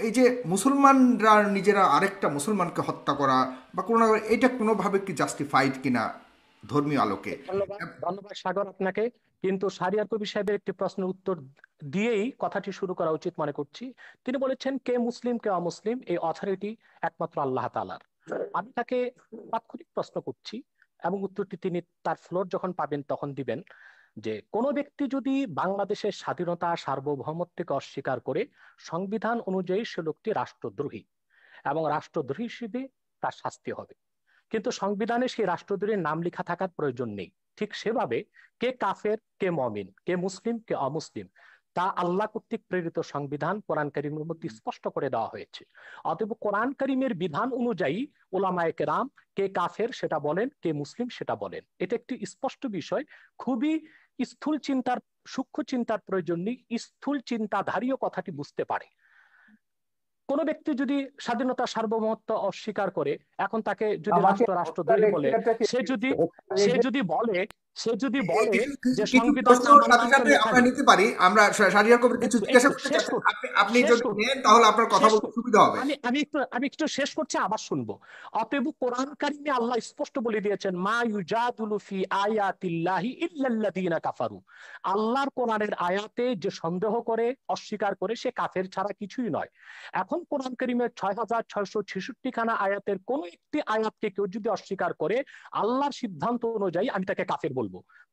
এই যে মুসলমানরা নিজেরা আরেকটা মুসলমানকে হত্যা করা বা কোনো না এটা কোনোভাবে কি জাস্টিফাইড কিনা ধর্মীয় আলোকে? ধন্যবাদ, ধন্যবাদ সাগর আপনাকে। কিন্তু শাহরিয়ার কবির সাহেবের একটি প্রশ্নের উত্তর দিয়েই কথাটি শুরু করা উচিত মনে করছি। তিনি বলেছেন কে মুসলিম কে অমুসলিম এই অথরিটি একমাত্র আল্লাহ তাআলার। আমি তাকে তাৎক্ষণিক প্রশ্ন করছি এবং উত্তরটি তিনি তার ফ্লোর যখন পাবেন তখন দিবেন, যে কোনো ব্যক্তি যদি বাংলাদেশের স্বাধীনতা সার্বভৌমত্বকে অস্বীকার করে সংবিধান অনুযায়ী সে লোকটি রাষ্ট্রদ্রোহী, এবং রাষ্ট্রদ্রোহী হিসেবে তার শাস্তি হবে। কিন্তু সংবিধানে সেই রাষ্ট্রদ্রোহীর নাম লেখা থাকার প্রয়োজন নেই। ঠিক সেভাবে কে কাফের কে মমিন কে মুসলিম কে অমুসলিম তা আল্লাহ কর্তৃক প্রেরিত সংবিধান কোরআন কারীমের মধ্যে স্পষ্ট করে দেওয়া হয়েছে। অতএব কোরআন কারীমের বিধান অনুযায়ী ওলামায়ে কেরাম কে কাফের সেটা বলেন, কে মুসলিম সেটা বলেন। এটা একটি স্পষ্ট বিষয়। খুবই স্থূল চিন্তার, সূক্ষ্ম চিন্তার প্রয়োজন নেই, স্থূল চিন্তাধারীও কথাটি বুঝতে পারে। কোন ব্যক্তি যদি স্বাধীনতা সার্বভৌমত্ব অস্বীকার করে, এখন তাকে যদি আমাকে রাষ্ট্র হত্যা রাষ্ট্রদ্রোহী বলে, লেখাটা কি সে যদি সে রেখে যদি বলে সে যদি বলে কিছু কিছু যে কিছু সংবিধান প্রশ্ন আমার সাথে নামে সাথে লেখা আমরা নেই। নিতে পারি। আমরা শাহরিয়ার কবির কিছু একটু জিজ্ঞাসা একটু করতে শেষ চাচ্ছেন, করছি, আপনি শেষ যদি করছি, নেন তাহলে আপনার কথা শেষ বলতে করছি। সুবিধা হবে। আমি একটু শেষ করছি, আবার শুনবো। অতএব কোরআন কারিমে আল্লাহ স্পষ্ট বলে দিয়েছেন মা ইউজাদুলু ফি আয়াতিল্লাহি ইল্লাল্লাযিনা কাফারু। আল্লাহর কোরআনের আয়াতে যে সন্দেহ করে অস্বীকার করে সে কাফের ছাড়া কিছুই নয়। এখন কোরআন কারিমের ৬,৬৬৬ খানা আয়াতের কোন একটি আয়াতকে কেউ যদি অস্বীকার করে, আল্লাহর সিদ্ধান্ত অনুযায়ী আমি তাকে কাফের বলবো।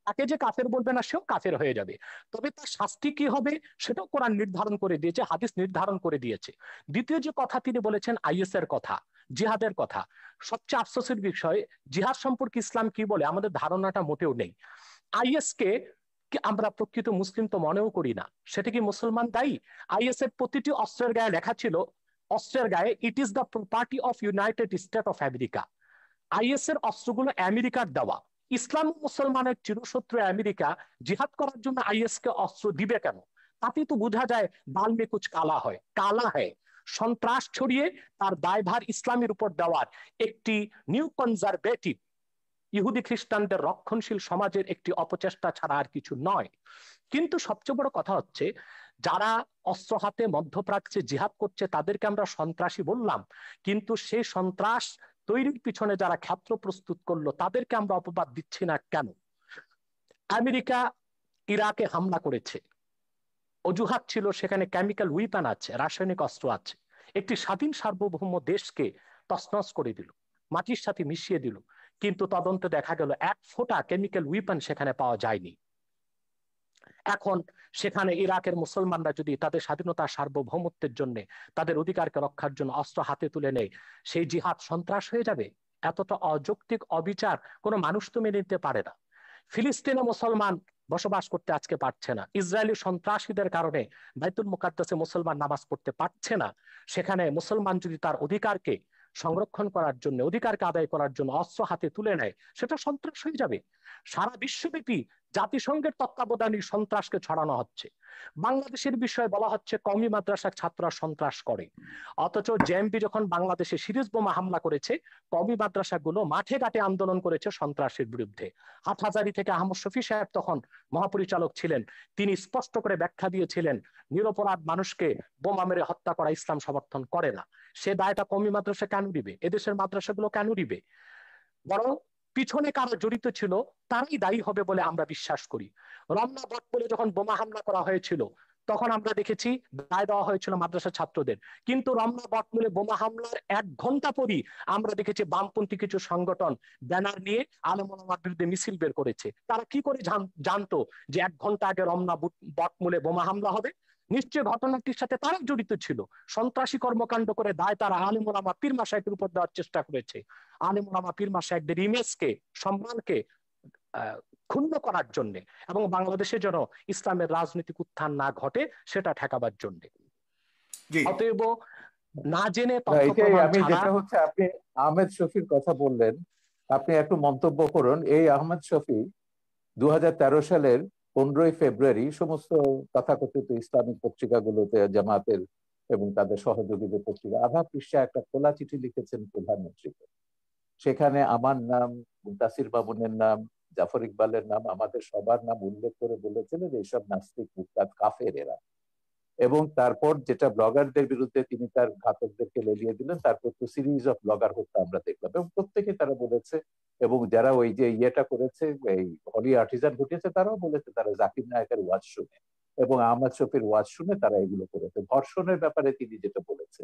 তাকে যে কাফের বলবে না সেও কাফের হয়ে যাবে। তবে তার শাস্তি কি হবে সেটাও কোরআন নির্ধারণ করে দিয়েছে, হাদিস নির্ধারণ করে দিয়েছে। দ্বিতীয় যে কথা তিনি বলেছেন আইএস এর কথা, জিহাদের কথা, সবচেয়ে আফসোসের বিষয়, জিহাদ সম্পর্কে ইসলাম কি বলে আমাদের ধারণাটা মোটেও নেই। আইএস কে আমরা প্রকৃত মুসলিম তো মনেও করি না। সেটা কি মুসলমান দায়ী? আইএস এর প্রতিটি অস্ত্রের গায়ে লেখা ছিল, অস্ত্রের গায়ে it is the property of United state of America. Is এর অস্ত্রগুলো আমেরিকার দেওয়া। ইসলাম ও মুসলমানের চিরশত্রু আমেরিকা জিহাদ করার জন্য আইএস কে অস্ত্র দিবে কেন? তাতে তো বোঝা যায় দাল মে কুছ কালা হয়, কালা হয়। সন্ত্রাস ছড়িয়ে তার দায়ভার ইসলামের উপর দেওয়ার একটি নিউ কনজারভেটিভ ইহুদি খ্রিস্টানদের রক্ষণশীল সমাজের একটি অপচেষ্টা ছাড়া আর কিছু নয়। কিন্তু সবচেয়ে বড় কথা হচ্ছে, যারা অস্ত্র হাতে মধ্যপ্রাচ্যে জিহাদ করছে তাদেরকে আমরা সন্ত্রাসী বললাম, কিন্তু সেই সন্ত্রাস তৈরির পিছনে যারা ক্ষেত্র প্রস্তুত করলো তাদেরকে আমরা অপবাদ দিচ্ছি না কেন? আমেরিকা ইরাকে হামলা করেছে, অজুহাত ছিল সেখানে কেমিক্যাল উইপন আছে, রাসায়নিক অস্ত্র আছে। একটি স্বাধীন সার্বভৌম দেশকে তছনছ করে দিল, মাটির সাথে মিশিয়ে দিল। কিন্তু তদন্তে দেখা গেল এক ফোঁটা কেমিক্যাল উইপন সেখানে পাওয়া যায়নি। এখন সেখানে ইরাকের মুসলমানরা যদি তাদের স্বাধীনতা সার্বভৌমত্বের জন্য, তাদের অধিকারকে রক্ষার জন্য অস্ত্র হাতে তুলে নেয়, সেই জিহাদ সন্ত্রাস হয়ে যাবে? এতটা অযৌক্তিক অবিচার কোনো মানুষ তো মেনে নিতে পারে না। ফিলিস্তিনে মুসলমান বসবাস করতে আজকে পারছে না, ইসরায়েলি সন্ত্রাসীদের কারণে বাইতুল মুকাদ্দাসে মুসলমান নামাজ পড়তে পারছে না। সেখানে মুসলমান যদি তার অধিকারকে সংরক্ষণ করার জন্য, অধিকারকে আদায় করার জন্য অস্ত্র হাতে তুলে নেয়, সেটা সন্ত্রাস হয়ে যাবে। সারা বিশ্বব্যাপী জাতিসংঘের তত্ত্বাবধানে সন্ত্রাসকে ছড়ানো হচ্ছে। বাংলাদেশের বিষয়ে বলা হচ্ছে কওমি মাদ্রাসার ছাত্ররা সন্ত্রাস করে, অথচ জেএমবি যখন বাংলাদেশে সিরিজ বোমা হামলা করেছে, কওমি মাদ্রাসাগুলো মাঠে ঘাটে আন্দোলন করেছে সন্ত্রাসের বিরুদ্ধে। হাটহাজারী থেকে আহমদ শফি সাহেব তখন মহাপরিচালক ছিলেন, তিনি স্পষ্ট করে ব্যাখ্যা দিয়েছিলেন নিরপরাধ মানুষকে বোমা মেরে হত্যা করা ইসলাম সমর্থন করে না। সে দায়টা কওমি মাদ্রাসা কেন দিবে, এদেশের মাদ্রাসাগুলো কেন দিবে? বরং পিছনে কারা জড়িত ছিল তারাই দায়ী হবে বলে আমরা বিশ্বাস করি। রমনা বটমূলে যখন বোমা হামলা করা হয়েছিল তখন আমরা দেখেছি দায় দেওয়া হয়েছিল মাদ্রাসা ছাত্রদের, কিন্তু রমনা বটমূলে বোমা হামলার 1 ঘন্টা পরই আমরা দেখেছি বামপন্থী কিছু সংগঠন ব্যানার নিয়ে আলেম ওলামার বিরুদ্ধে মিছিল বের করেছে। তারা কি করে জানতো যে 1 ঘন্টা আগে রমনা বটমূলে বোমা হামলা হবে? নিশ্চয় ঘটনাটির সাথে তারা জড়িত ছিল। সন্ত্রাসী কর্মকাণ্ড করে দায় তারা আলেম ওলামা পীর মাশায়েখের উপর দেওয়ার চেষ্টা করেছে। আলেম ওলামা পীর মাশায়েখদের ইমেজকে, সম্মানকে আহ, ক্ষুণ্ণ করার জন্য, এবং বাংলাদেশে যেন ইসলামের রাজনৈতিক উত্থান না ঘটে সেটা ঠেকাবার জন্য। জি। অতএব না জেনে না, তথ্য এটাই প্রমাণ আমি ছাড়া। যেটা হচ্ছে, আপনি আহমেদ শফির কথা বললেন, আপনি একটু মন্তব্য করুন। এই আহমেদ শফি 2013 সালের 15ই ফেব্রুয়ারি সমস্ত তথাকথিত ইসলামিক পত্রিকাগুলোতে, জামাতের এবং তাদের সহযোগীদের পত্রিকা, আধা পৃষ্ঠা একটা খোলা চিঠি লিখেছেন প্রধানমন্ত্রীকে। সেখানে আমার নাম, মুনতাসির মামুনের নাম, জাফর ইকবালের নাম, আমাদের সবার নাম উল্লেখ করে বলেছিলেন এইসব নাস্তিক মুরতাদ কাফের এরা। এবং তারপর যেটা ব্লগারদের বিরুদ্ধে তিনি তার ঘাতকদেরকে লেলিয়ে দিলেন, তারপর তো সিরিজ অফ ব্লগার হত্যা আমরা দেখলাম, এবং প্রত্যেকে তারা বলেছে, এবং যারা ওই যে ইয়েটা করেছে, এই হলি আর্টিজান ঘটিয়েছে, তারাও বলেছে তারা জাকির নায়কের ওয়াজ শুনে এবং আহমদ শফির ওয়াজ শুনে তারা এগুলো করেছে। ধর্ষণের ব্যাপারে তিনি যেটা বলেছে,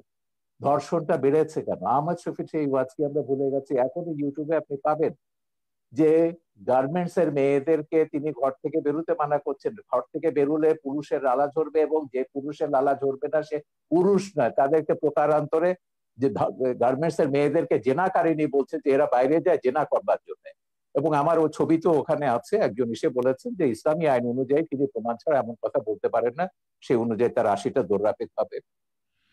ধর্ষণটা বেড়েছে কেন? আহমদ শফির সেই ওয়াজ কি আমরা ভুলে গেছি? এখনো ইউটিউবে আপনি পাবেন যে গার্মেন্টস এর মেয়েদেরকে তিনি ঘর থেকে বেরোতে মানা করছেন, ঘর থেকে বেরোলে পুরুষের লালা ঝরবে এবং যে পুরুষের লালা ঝরবে না সে পুরুষ নয়, তাদেরকে প্রকারান্তরে যে গার্মেন্টস এর মেয়েদেরকে জেনাকারিনী বলছে যে এরা বাইরে যায় জেনা করবার জন্য। এবং আমার ওই ছবি তো ওখানে আছে, একজন এসে বলেছেন যে ইসলামী আইন অনুযায়ী তিনি প্রমাণ ছাড়া এমন কথা বলতে পারেন না, সেই অনুযায়ী তার ৮০টা দৌড়া পেতে হবে।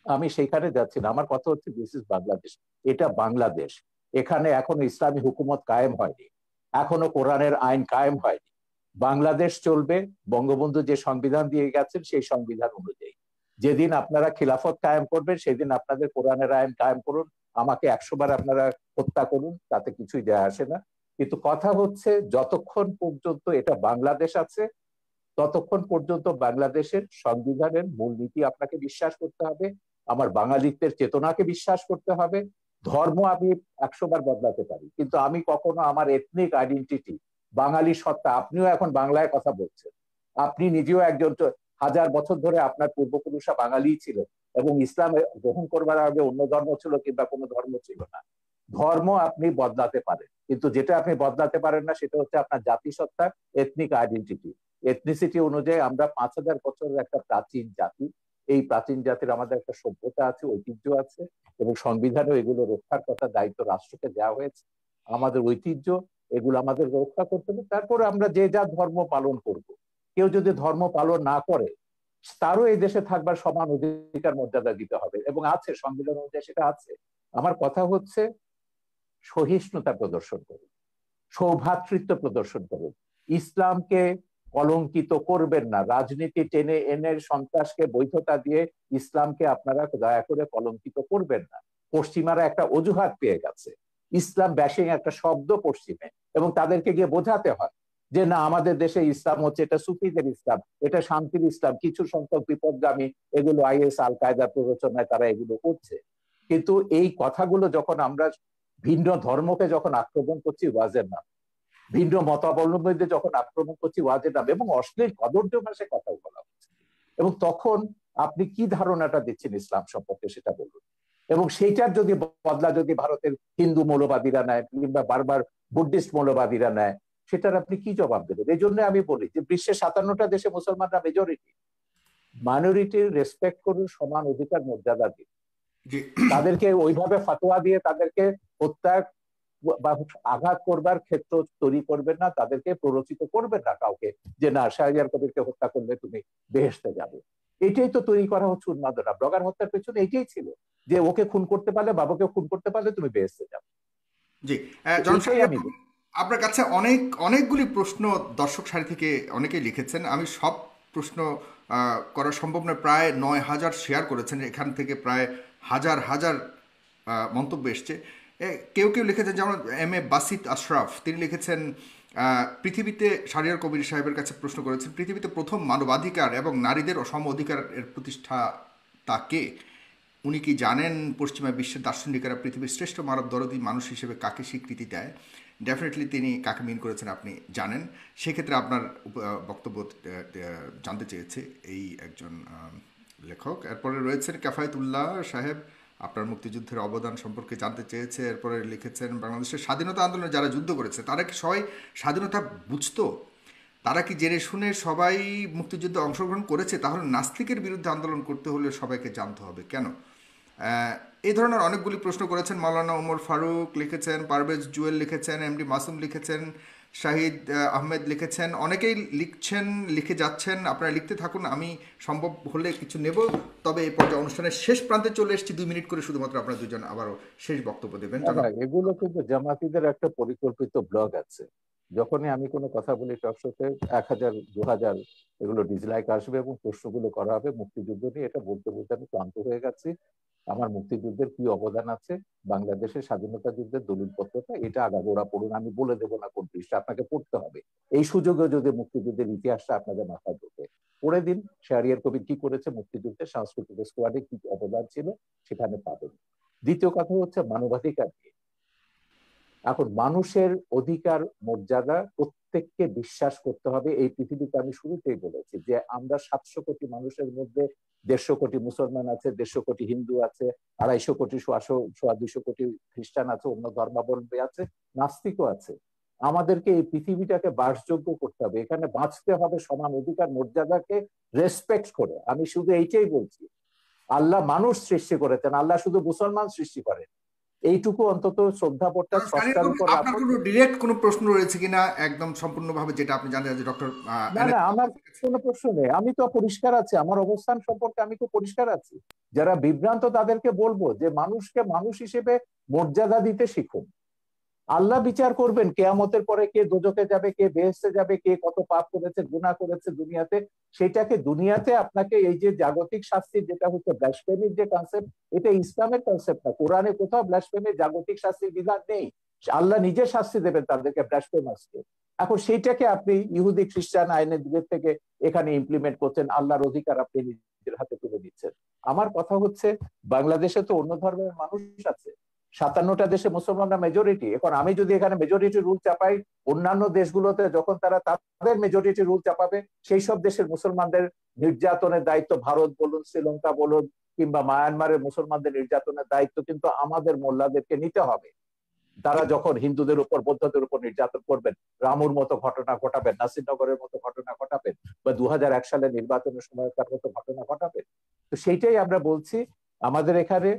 আমি সেইখানে যাচ্ছি না, আমার কথা হচ্ছে দিস ইজ বাংলাদেশ, এটা বাংলাদেশ। এখানে এখনো ইসলামী হুকুমত কায়েম হয়নি, এখনো কোরআনের আইন কায়েম হয়নি। বাংলাদেশ চলবে বঙ্গবন্ধু যে সংবিধান দিয়ে গেছেন সেই সংবিধান অনুযায়ী। যেদিন আপনারা খিলাফত কায়েম করবেন সেদিন আপনাদের কোরআনের আইন কায়েম করুন, আমাকে ১০০ বার আপনারা হত্যা করুন, তাতে কিছুই যায় আসে না। কিন্তু কথা হচ্ছে যতক্ষণ পর্যন্ত এটা বাংলাদেশ আছে ততক্ষণ পর্যন্ত বাংলাদেশের সংবিধানের মূলনীতি আপনাকে বিশ্বাস করতে হবে, আমার বাঙালিত্বের চেতনাকে বিশ্বাস করতে হবে। ধর্ম আমি ১০০ বার বদলাতে পারি, কিন্তু আমি কখনো আমার এথনিক আইডেন্টিটি, বাঙালি সত্তা, আপনিও এখন বাংলায় কথা বলছেন, আপনি নিজেও একজন ১০০০ বছর ধরে আপনার পূর্বপুরুষরা বাঙালি ছিলেন এবং ইসলাম গ্রহণ করবার আগে অন্য ধর্ম ছিল কিংবা কোনো ধর্ম ছিল না। ধর্ম আপনি বদলাতে পারেন, কিন্তু যেটা আপনি বদলাতে পারেন না সেটা হচ্ছে আপনার জাতিসত্তা, এথনিক আইডেন্টিটি। এথনিসিটি অনুযায়ী আমরা ৫০০০ বছরের একটা প্রাচীন জাতি, এই প্রাচীন জাতির আমাদের একটা সভ্যতা আছে, ঐতিহ্য আছে, এবং সংবিধানেও এগুলো রক্ষার কথা দায়িত্ব রাষ্ট্রকে দেওয়া হয়েছে। আমাদের ঐতিহ্য এগুলো আমাদের রক্ষা করতে হবে, তারপরে আমরা যে যা ধর্ম পালন করব। কেউ যদি ধর্ম পালন না করে তারও এই দেশে থাকবার সমান অধিকার মর্যাদা দিতে হবে, এবং আছে সংবিধান অনুযায়ী সেটা আছে। আমার কথা হচ্ছে সহিষ্ণুতা প্রদর্শন করুন, সৌভ্রাতৃত্ব প্রদর্শন করুন, ইসলামকে কলঙ্কিত করবেন না, রাজনীতি টেনে এনে সন্ত্রাসকে বৈধতা দিয়ে ইসলামকে আপনারা দয়া করে কলঙ্কিত করবেন না। পশ্চিমারা একটা অজুহাত পেয়ে গেছে, ইসলাম ব্যাশিং একটা শব্দ পশ্চিমে, এবং তাদেরকে গিয়ে বোঝাতে হয় যে না আমাদের দেশে ইসলাম হচ্ছে এটা সুফিদের ইসলাম, এটা শান্তির ইসলাম, কিছু সংখ্যক বিপদগামী এগুলো আইএস আল কায়দার প্ররোচনায় তারা এগুলো করছে। কিন্তু এই কথাগুলো যখন আমরা ভিন্ন ধর্মকে যখন আক্রমণ করছি ওয়াজের নাম, ভিন্ন মতাবলম্বীদের যখন আক্রমণ করছি ওয়াজের নাম, এবং অশ্লীল কদর্য ভাষায় কথা বলা হচ্ছে, এবং তখন আপনি কি ধারণাটা দিচ্ছেন ইসলাম সম্পর্কে সেটা বলুন। এবং সেইটার যদি বদলা যদি ভারতের হিন্দু মৌলবাদীরা নেয় কিংবা বারবার বুদ্ধিস্ট মৌলবাদীরা নেয়, সেটার আপনি কি জবাব দেবেন? এই জন্য আমি বলি যে বিশ্বের ৫৭টা দেশে মুসলমানরা মেজরিটি, মাইনরিটির রেসপেক্ট করুন, সমান অধিকার মর্যাদা দিন, তাদেরকে ওইভাবে ফতোয়া দিয়ে তাদেরকে হত্যা বা আঘাত করবার ক্ষেত্র তৈরি করবেন না, তাদেরকে প্ররোচিত করবেন না কাউকে যে না শাহরিয়ার কবিরকে হত্যা করলে তুমি বেহেশতে যাবে। এটাই তো তৈরি করা হচ্ছে উন্মাদনা। ব্লগার হত্যার পেছনে এটাই ছিল যে ওকে খুন করতে পারলে, বাবাকে খুন করতে পারলে তুমি বেহেশতে যাবে। জি, আমি আপনার কাছে অনেকগুলি প্রশ্ন দর্শক সারি থেকে অনেকেই লিখেছেন, আমি সব প্রশ্ন করা সম্ভব নয়। প্রায় ৯,০০০ শেয়ার করেছেন, এখান থেকে প্রায় হাজার হাজার মন্তব্য এসছে। কেউ কেউ লিখেছেন, যেমন এম.এ. বাসিত আশরাফ, তিনি লিখেছেন পৃথিবীতে, শাহরিয়ার কবির সাহেবের কাছে প্রশ্ন করেছেন, পৃথিবীতে প্রথম মানবাধিকার এবং নারীদের সম অধিকারের প্রতিষ্ঠাতা কে? উনি কি জানেন পশ্চিমা বিশ্বের দার্শনিকেরা পৃথিবীর শ্রেষ্ঠ মানব দরদী মানুষ হিসেবে কাকে স্বীকৃতি দেয়? ডেফিনেটলি তিনি কাকে মিন করেছেন আপনি জানেন। সেক্ষেত্রে আপনার বক্তব্য জানতে চেয়েছে এই একজন লেখক। এরপরে রয়েছেন কাফায়েতুল্লাহ সাহেব, আপনার মুক্তিযুদ্ধের অবদান সম্পর্কে জানতে চেয়েছে। এরপরে লিখেছেন বাংলাদেশের স্বাধীনতা আন্দোলনে যারা যুদ্ধ করেছে তারা কি সবাই স্বাধীনতা বুঝতো? তারা কি জেনে শুনে সবাই মুক্তিযুদ্ধে অংশগ্রহণ করেছে? তাহলে নাস্তিকের বিরুদ্ধে আন্দোলন করতে হলে সবাইকে জানতে হবে কেন? এই ধরনের অনেকগুলি প্রশ্ন করেছেন। মাওলানা ওমর ফারুক লিখেছেন, পারভেজ জুয়েল লিখেছেন, এমডি মাসুম লিখেছেন, শাহিদ আহমেদ লিখেছেন, অনেকেই লিখছেন, লিখে যাচ্ছেন। আপনারা লিখতে থাকুন, আমি সম্ভব হলে কিছু নেব। তবে এই পর্যায়ে অনুষ্ঠানের শেষ প্রান্তে চলে এসেছি, 2 মিনিট করে শুধুমাত্র আপনারা দুজন আবারও শেষ বক্তব্য দেবেন। এগুলো কিন্তু জামাতিদের একটা পরিকল্পিত ব্লগ আছে, যখনই আমি কোনো কথা বলি টকশোতে ১,০০০ ২,০০০ এগুলো ডিসলাইক আসবে এবং প্রশ্নগুলো করা হবে মুক্তিযুদ্ধ নিয়ে। এটা বলতে বলতে আমি ক্লান্ত হয়ে গেছি। আমার মুক্তিযুদ্ধের কি অবদান আছে, বাংলাদেশের স্বাধীনতা যুদ্ধের দলিলপত্রটা, এটা আগাগোড়া পড়ুন, আমি বলে দেবো না কোন পৃষ্ঠা, আপনাকে পড়তে হবে। এই সুযোগে যদি মুক্তিযুদ্ধের ইতিহাসটা আপনাদের মাথায় ঢোকে, পড়ে দিন শাহরিয়ার কবির কি করেছে মুক্তিযুদ্ধে, সাংস্কৃতিক স্কোয়াডে কি অবদান ছিল, সেখানে পাবেন। দ্বিতীয় কথা হচ্ছে মানবাধিকার নিয়ে। এখন মানুষের অধিকার মর্যাদা প্রত্যেককে বিশ্বাস করতে হবে। এই পৃথিবীতে আমি শুরুতেই বলেছি যে আমরা 700 কোটি মানুষের মধ্যে 150 কোটি মুসলমান আছে, 150 কোটি হিন্দু আছে, 250 কোটি 250 কোটি খ্রিস্টান আছে, অন্য ধর্মাবলম্বী আছে, নাস্তিকও আছে। আমাদেরকে এই পৃথিবীটাকে বাসযোগ্য করতে হবে, এখানে বাঁচতে হবে সমান অধিকার মর্যাদাকে রেসপেক্ট করে। আমি শুধু এইটাই বলছি, আল্লাহ মানুষ সৃষ্টি করেছেন, আল্লাহ শুধু মুসলমান সৃষ্টি করেন, এইটুকু অন্তত শ্রদ্ধাবোধটা স্রষ্টার উপর আপনার রাখুন। কোনো ডিরেক্ট কোনো প্রশ্ন রয়েছে কিনা একদম সম্পূর্ণভাবে, যেটা আপনি জানতে চান ডক্টর? না না, আমার কোনো প্রশ্ন নেই, আমি তো পরিষ্কার আছি, আমার অবস্থান সম্পর্কে আমি তো পরিষ্কার আছি। যারা বিভ্রান্ত তাদেরকে বলবো যে মানুষকে মানুষ হিসেবে মর্যাদা দিতে শিখুন। আল্লাহ বিচার করবেন কিয়ামতের পরে, কে দোজখে যাবে, কে বেহেশতে যাবে, কে কত পাপ করেছে, গুনাহ করেছে দুনিয়াতে, সেটাকে দুনিয়াতে আপনাকে এই যে জাগতিক শাস্তি, যেটা হচ্ছে ব্লাসফেমির যে কনসেপ্ট, এটা ইসলামের কনসেপ্ট না। কোরআনে কোথাও ব্লাসফেমির জাগতিক শাস্তির বিধান নেই। আল্লাহ নিজে শাস্তি দেবেন তাদেরকে, ব্লাসফেমার্সকে। এখন সেইটাকে আপনি ইহুদি খ্রিস্টান আইনের দিকের থেকে এখানে ইমপ্লিমেন্ট করছেন, আল্লাহর অধিকার আপনি নিজের হাতে তুলে দিচ্ছেন। আমার কথা হচ্ছে, বাংলাদেশে তো অন্য ধর্মের মানুষ আছে, 57টা দেশে মুসলমানরা মেজরিটি। এখন আমি যদি এখানে মেজরিটি রুল চাপাই, অন্যান্য দেশগুলোতে যখন তারা তাদের মেজরিটি রুল চাপাবে, সেই সব দেশের মুসলমানদের নির্যাতনের দায়িত্ব, ভারত বলুন, শ্রীলঙ্কা বলুন, কিংবা মায়ানমারের মুসলমানদের নির্যাতনের দায়িত্ব কিন্তু আমাদের মোল্লাদেরকে নিতে হবে। তারা যখন হিন্দুদের উপর, বৌদ্ধদের উপর নির্যাতন করবেন, রামুর মতো ঘটনা ঘটাবেন, নাসিরনগরের মতো ঘটনা ঘটাবেন, বা 2001 সালে নির্বাচনের সময়কার মতো ঘটনা ঘটাবেন, তো সেইটাই আমরা বলছি। আমাদের এখানে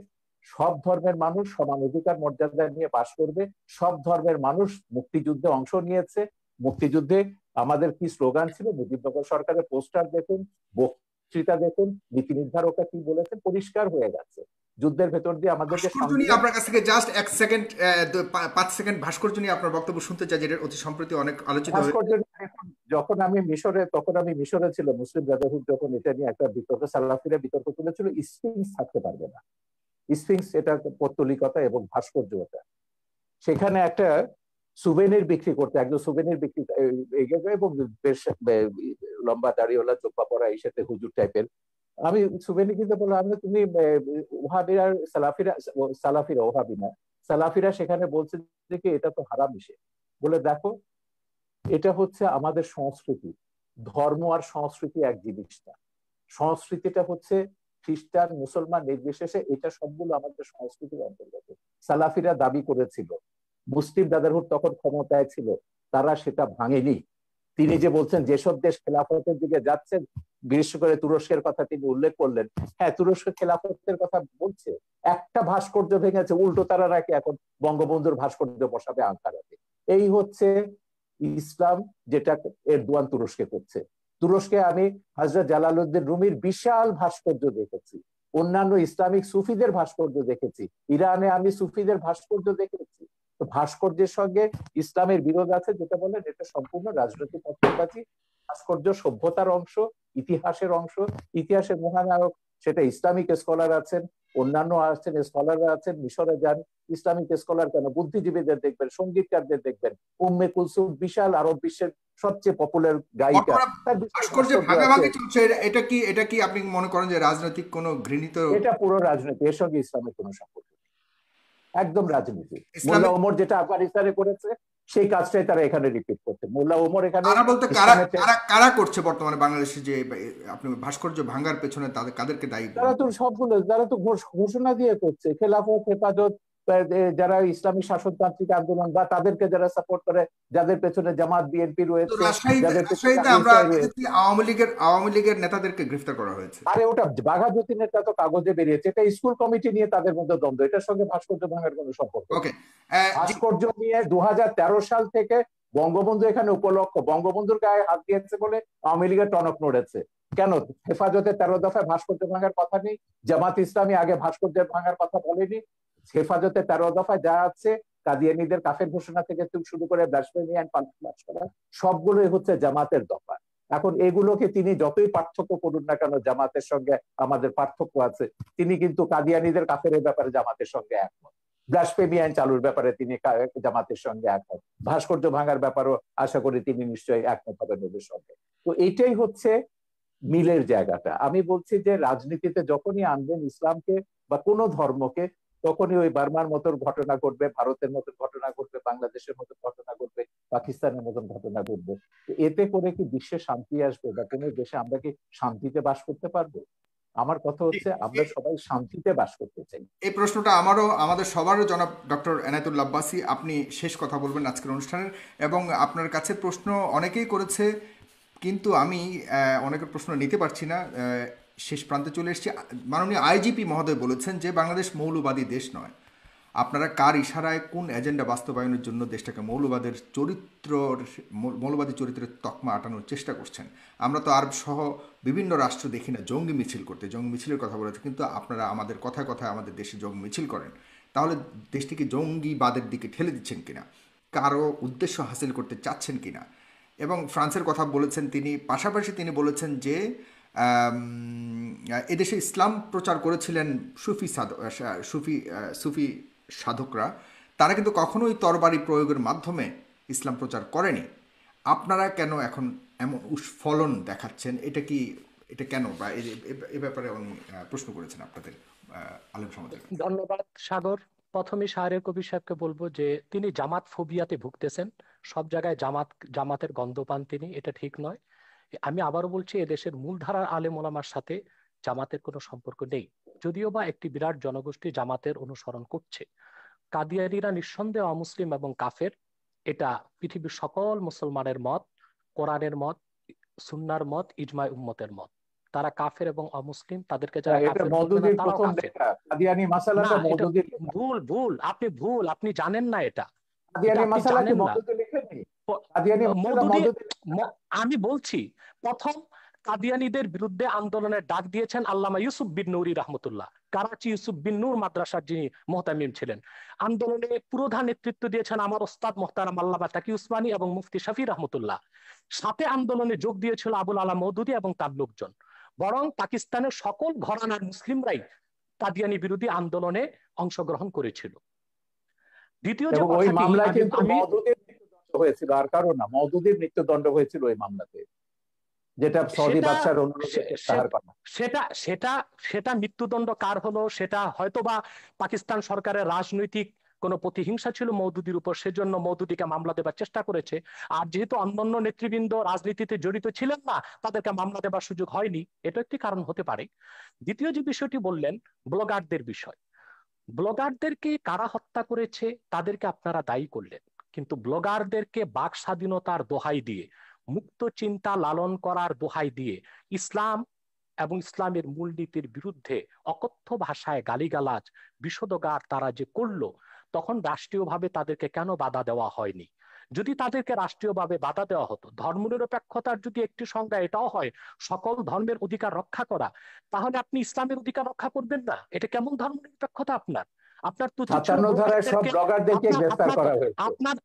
সব ধর্মের মানুষ সমান অধিকার মর্যাদা নিয়ে বাস করবে। সব ধর্মের মানুষ মুক্তিযুদ্ধে অংশ নিয়েছে। মুক্তিযুদ্ধে আমাদের কি স্লোগান ছিল, মুজিবনগর সরকারের পোস্টার দেখুন, বক্তৃতা দেখুন, নীতি নির্ধারকরা কি বলেছেন, পরিষ্কার হয়ে গেছে। যুদ্ধের ভেতর দিয়ে আমাদেরকে ভাস্কর্য নিয়ে আপনার কাছ থেকে জাস্ট 1 সেকেন্ড, 5 সেকেন্ড ভাস্কর্য নিয়ে আপনার বক্তব্য শুনতে চাই, যেটা অতি সম্প্রতি অনেক আলোচিত হয়েছে। ভাস্কর্য যখন আমি মিশরে ছিল, মুসলিম ব্রাদারহুড যখন এটা নিয়ে একটা বিতর্ক, সালাফিরা বিতর্ক তুলেছিল, স্ফিংস থাকতে পারবে না। স্ফিংস এটা পৌত্তলিকতা এবং ভাস্কর্যতা। সেখানে একটা সুভেনির বিক্রি করতে, একজন সুভেনির বিক্রি এবং বেশ লম্বা দাড়িওয়ালা, চোখা পড়া, এই সাথে হুজুর টাইপের। আমি সুভেনি কিনতে বললাম, আমি তুমি ওহাবিরা সালাফিরা ওহাবি না, সালাফিরা সেখানে বলছে যে কি এটা তো হারাম ইসে। বলে দেখো, এটা হচ্ছে আমাদের সংস্কৃতি। ধর্ম আর সংস্কৃতি এক জিনিস না। সংস্কৃতিটা হচ্ছে খ্রিস্টান মুসলমান নির্বিশেষে, এটা সবগুলো আমাদের সংস্কৃতির অন্তর্গত। সালাফিরা দাবি করেছিল, মুসলিম ব্রাদারহুড তখন ক্ষমতায় ছিল, তারা সেটা ভাঙেনি। তিনি যে বলছেন যেসব দেশ খেলাফতের দিকে যাচ্ছে, বিশেষ করে তুরস্কের কথা তিনি উল্লেখ করলেন, হ্যাঁ তুরস্ক খেলাফতের কথা বলছে, একটা ভাস্কর্য ভেঙেছে, উল্টো তারা নাকি এখন বঙ্গবন্ধুর ভাস্কর্য বসাবে আঙ্কারাতে। এই হচ্ছে ইসলাম, যেটা এরদোয়ান তুরস্কে করছে। তুরস্কে আমি হযরত জালালউদ্দিন রুমির বিশাল ভাস্কর্য দেখেছি, অন্যান্য ইসলামিক সুফিদের ভাস্কর্য দেখেছি, ইরানে আমি সুফিদের ভাস্কর্য দেখেছি। তো ভাস্কর্যের সঙ্গে ইসলামের বিরোধ আছে, যেটা বলেন এটা সম্পূর্ণ রাজনৈতিক পক্ষপাতী। ভাস্কর্য সভ্যতার অংশ, ইতিহাসের অংশ, ইতিহাসের মহানায়ক সেটা ইসলামিক স্কলার আছেন, অন্যান্য আছেন, স্কলাররা আছেন। মিশরে যান, ইসলামিক স্কলার কেন, বুদ্ধিজীবীদের দেখবেন, সঙ্গীতকারদের দেখবেন। উম্মে কুলসুম বিশাল আরব বিশ্বের সবচেয়ে পপুলার গায়িকা, তার ভাস্কর্যে ভাগাভাগি চলছে, এটা কি আপনি মনে করেন যে রাজনৈতিক কোনো ঘৃণিত? এটা পুরো রাজনীতি, এর সঙ্গে ইসলামের কোনো সম্পর্ক নেই, একদম রাজনীতি। মোল্লা ইসলামিক ওমর যেটা আফগানিস্তানে করেছে, সেই কাজটাই তারা এখানে রিপিট করছে। মোল্লা ওমর এখানে কারা বলতে কারা করছে বর্তমানে বাংলাদেশে, যে আপনি ভাস্কর্য ভাঙার পেছনে কাদেরকে দায়ী? তারা তো সবগুলো, তারা তো ঘোষণা দিয়ে করছে, খেলাফত, হেফাজত, যারা ইসলামী শাসনতান্ত্রিক আন্দোলন বা তাদেরকে যারা সাপোর্ট করে, যাদের পেছনে জামাত বিএনপি রয়েছে, যাদের পেছনে আওয়ামী লীগের নেতাদেরকে গ্রেফতার করা হয়েছে। আরে ওটা বাঘা যতীনেরটা তো কাগজে বেরিয়েছে, এটা স্কুল কমিটি নিয়ে তাদের মধ্যে দ্বন্দ্ব, এটার সঙ্গে ভাস্কর্য ভাঙার কোনো সম্পর্ক। ওকে, ভাস্কর্য নিয়ে 2013 সাল থেকে বঙ্গবন্ধু এখানে উপলক্ষ, বঙ্গবন্ধুর গায়ে হাত দিয়েছে বলে আওয়ামী লীগের টনক নড়েছে। কেন হেফাজতে 13 দফায় ভাস্কর্য ভাঙার কথা নেই? জামাত ইসলামী আগে ভাস্কর্য ভাঙার কথা বলেনি? হেফাজতে 13 দফায় যা আছে, কাদিয়ানীদের কাফের ঘোষণা থেকে শুরু করে ব্লাসফেমি এন্ড পাল্টাস করা, সবগুলোই হচ্ছে জামাতের দফা। এখন এগুলোকে তিনি যতই পার্থক্য করুন না কেন, জামাতের সঙ্গে আমাদের পার্থক্য আছে, তিনি কিন্তু কাদিয়ানীদের কাফেরের ব্যাপারে জামাতের সঙ্গে একমত, ব্লাসফেমি আইন চালুর ব্যাপারে তিনি জামাতের সঙ্গে একমত, ভাস্কর্য ভাঙার ব্যাপারও আশা করি তিনি নিশ্চয়ই একমত হবেন ওদের সঙ্গে। তো এইটাই হচ্ছে মিলের জায়গাটা। আমি বলছি যে রাজনীতিতে যখনই আনবেন ইসলামকে বা কোনো ধর্মকে, তখনই ওই বার্মার মতো ঘটনা ঘটবে, ভারতের মতো ঘটনা ঘটবে, বাংলাদেশের মতো ঘটনা ঘটবে, পাকিস্তানের মতন ঘটনা ঘটবে। এতে করে কি বিশ্বে শান্তি আসবে বা কোনো দেশে আমরা কি শান্তিতে বাস করতে পারবো? আমার কথা হচ্ছে আমরা সবাই শান্তিতে বাস করতে চাই। এই প্রশ্নটা আমাদের সবারও জনাব ডক্টর এনায়েতুল্লাহ আব্বাসী, আপনি শেষ কথা বলবেন আজকের অনুষ্ঠানের, এবং আপনার কাছে প্রশ্ন অনেকেই করেছে, কিন্তু আমি অনেকের প্রশ্ন নিতে পারছি না, শেষ প্রান্তে চলে এসেছি। মাননীয় আইজিপি মহোদয় বলেছেন যে বাংলাদেশ মৌলবাদী দেশ নয়। আপনারা কার ইশারায় কোন এজেন্ডা বাস্তবায়নের জন্য দেশটাকে মৌলবাদী চরিত্রের তকমা আটানোর চেষ্টা করছেন? আমরা তো আরব সহ বিভিন্ন রাষ্ট্র দেখি না জঙ্গি মিছিল করতে, জঙ্গি মিছিলের কথা বলেছে, কিন্তু আপনারা আমাদের কথায় কথায় আমাদের দেশে জঙ্গি মিছিল করেন। তাহলে দেশটিকে জঙ্গিবাদের দিকে ঠেলে দিচ্ছেন কিনা, কারো উদ্দেশ্য হাসিল করতে চাচ্ছেন কিনা? এবং ফ্রান্সের কথা বলেছেন তিনি, পাশাপাশি তিনি বলেছেন যে এদেশে ইসলাম প্রচার করেছিলেন সুফি সাধকরা, তারা কিন্তু কখনোই তরবারি প্রয়োগের মাধ্যমে ইসলাম প্রচার করেনি। আপনারা কেন এখন এমন উস্ফলন দেখাচ্ছেন? এটা কেন, বা এ ব্যাপারে উনি প্রশ্ন করেছেন আপনাদের আলেম সমাজের কাছে। ধন্যবাদ সাগর। প্রথমে শাহরের কবির সাহেবকে বলবো যে তিনি জামাত ফোবিয়াতে ভুগতেছেন, সব জায়গায় জামাতের গন্ধ পান তিনি, এটা ঠিক নয়। আমি আবারও বলছি, এদেশের মূলধারার আলেম ওলামার সাথে জামাতের কোনো সম্পর্ক নেই, যদিও বা একটি বিরাট জনগোষ্ঠী জামাতের অনুসরণ করছে। কাদিয়ানীরা নিঃসন্দেহে অমুসলিম এবং কাফের, এটা পৃথিবীর সকল মুসলমানের মত, কোরআনের মত, সুন্নার মত, ইজমায় উম্মতের মত। তারা কাফের এবং অমুসলিম, তাদেরকে যারা এটা কাফের বলবে না মওদুদির তারাও প্রথম কাফের। লেখা, কাদিয়ানী না, মাসালাটা এটা মওদুদির লেখা। ভুল, আপনি জানেন না এটা, এটা কাদিয়ানী আপনি মাসালা কি জানেন না। মওদুদি লিখেননি? কাদিয়ানী মাসালা মওদুদি, মওদুদি লেখা না? আমি বলছি, প্রথম কাদিয়ানীদের বিরুদ্ধে আন্দোলনের ডাক দিয়েছেন আল্লামা ইউসুফ বিন নুরি রহমতুল্লাহ, করাচি ইউসুফ বিন নূর মাদ্রাসার যিনি মোহতামিম ছিলেন। আন্দোলনে পুরোধা নেতৃত্ব দিয়েছেন আমার ওস্তাদ মোহতারাম আল্লামা তাকি উসমানী এবং মুফতি শফি রহমতুল্লাহ। সাথে আন্দোলনে যোগ দিয়েছিল আবুল আলা মওদুদি এবং তার লোকজন। বরং পাকিস্তানের সকল ঘরানার মুসলিমরাই কাদিয়ানী বিরোধী আন্দোলনে অংশগ্রহণ করেছিল। দ্বিতীয় যে এবং ওই কথাটি, মামলায় আমি কিন্তু আমি মওদুদির মৃত্যুদণ্ড হয়েছিল, আর কারণ না, মওদুদির মৃত্যুদণ্ড হয়েছিল ওই মামলাতে, যেটা সৌদি সেটা বাদশার অনুরোধে প্রত্যাহার করা। সেটা সেটা সেটা মৃত্যুদণ্ড কার হলো, সেটা হয়তোবা পাকিস্তান সরকারের রাজনৈতিক কোন প্রতিহিংসা ছিল মওদুদির উপর, সেজন্য মওদুদিকে মামলা দেবার চেষ্টা করেছে। আর যেহেতু অন্যান্য নেতৃবৃন্দ রাজনীতিতে জড়িত ছিলেন না, তাদেরকে মামলা দেবার সুযোগ হয়নি, এটা একটি কারণ হতে পারে। দ্বিতীয় যে বিষয়টি বললেন, ব্লগারদের বিষয়, ব্লগারদেরকে কারা হত্যা করেছে তাদেরকে আপনারা দায়ী করলেন, কিন্তু ব্লগারদেরকে বাক স্বাধীনতার দোহাই দিয়ে, মুক্ত চিন্তা লালন করার দোহাই দিয়ে ইসলাম এবং ইসলামের মূলনীতির বিরুদ্ধে অকথ্য ভাষায় গালিগালাজ বিষোদগার তারা যে করলো, তখন রাষ্ট্রীয়ভাবে তাদেরকে কেন বাধা দেওয়া হয়নি? যদি তাদেরকে রাষ্ট্রীয়ভাবে বাধা দেওয়া হতো, ধর্মনিরপেক্ষতার যদি একটি সংজ্ঞা এটাও হয় সকল ধর্মের অধিকার রক্ষা করা, তাহলে আপনি ইসলামের অধিকার রক্ষা করবেন না? এটা কেমন ধর্মনিরপেক্ষতা আপনার? আপনার তো উচিত ছিল 57 ধারায় সব ব্লগারদেরকে গ্রেফতার করা হয়েছে। আপনার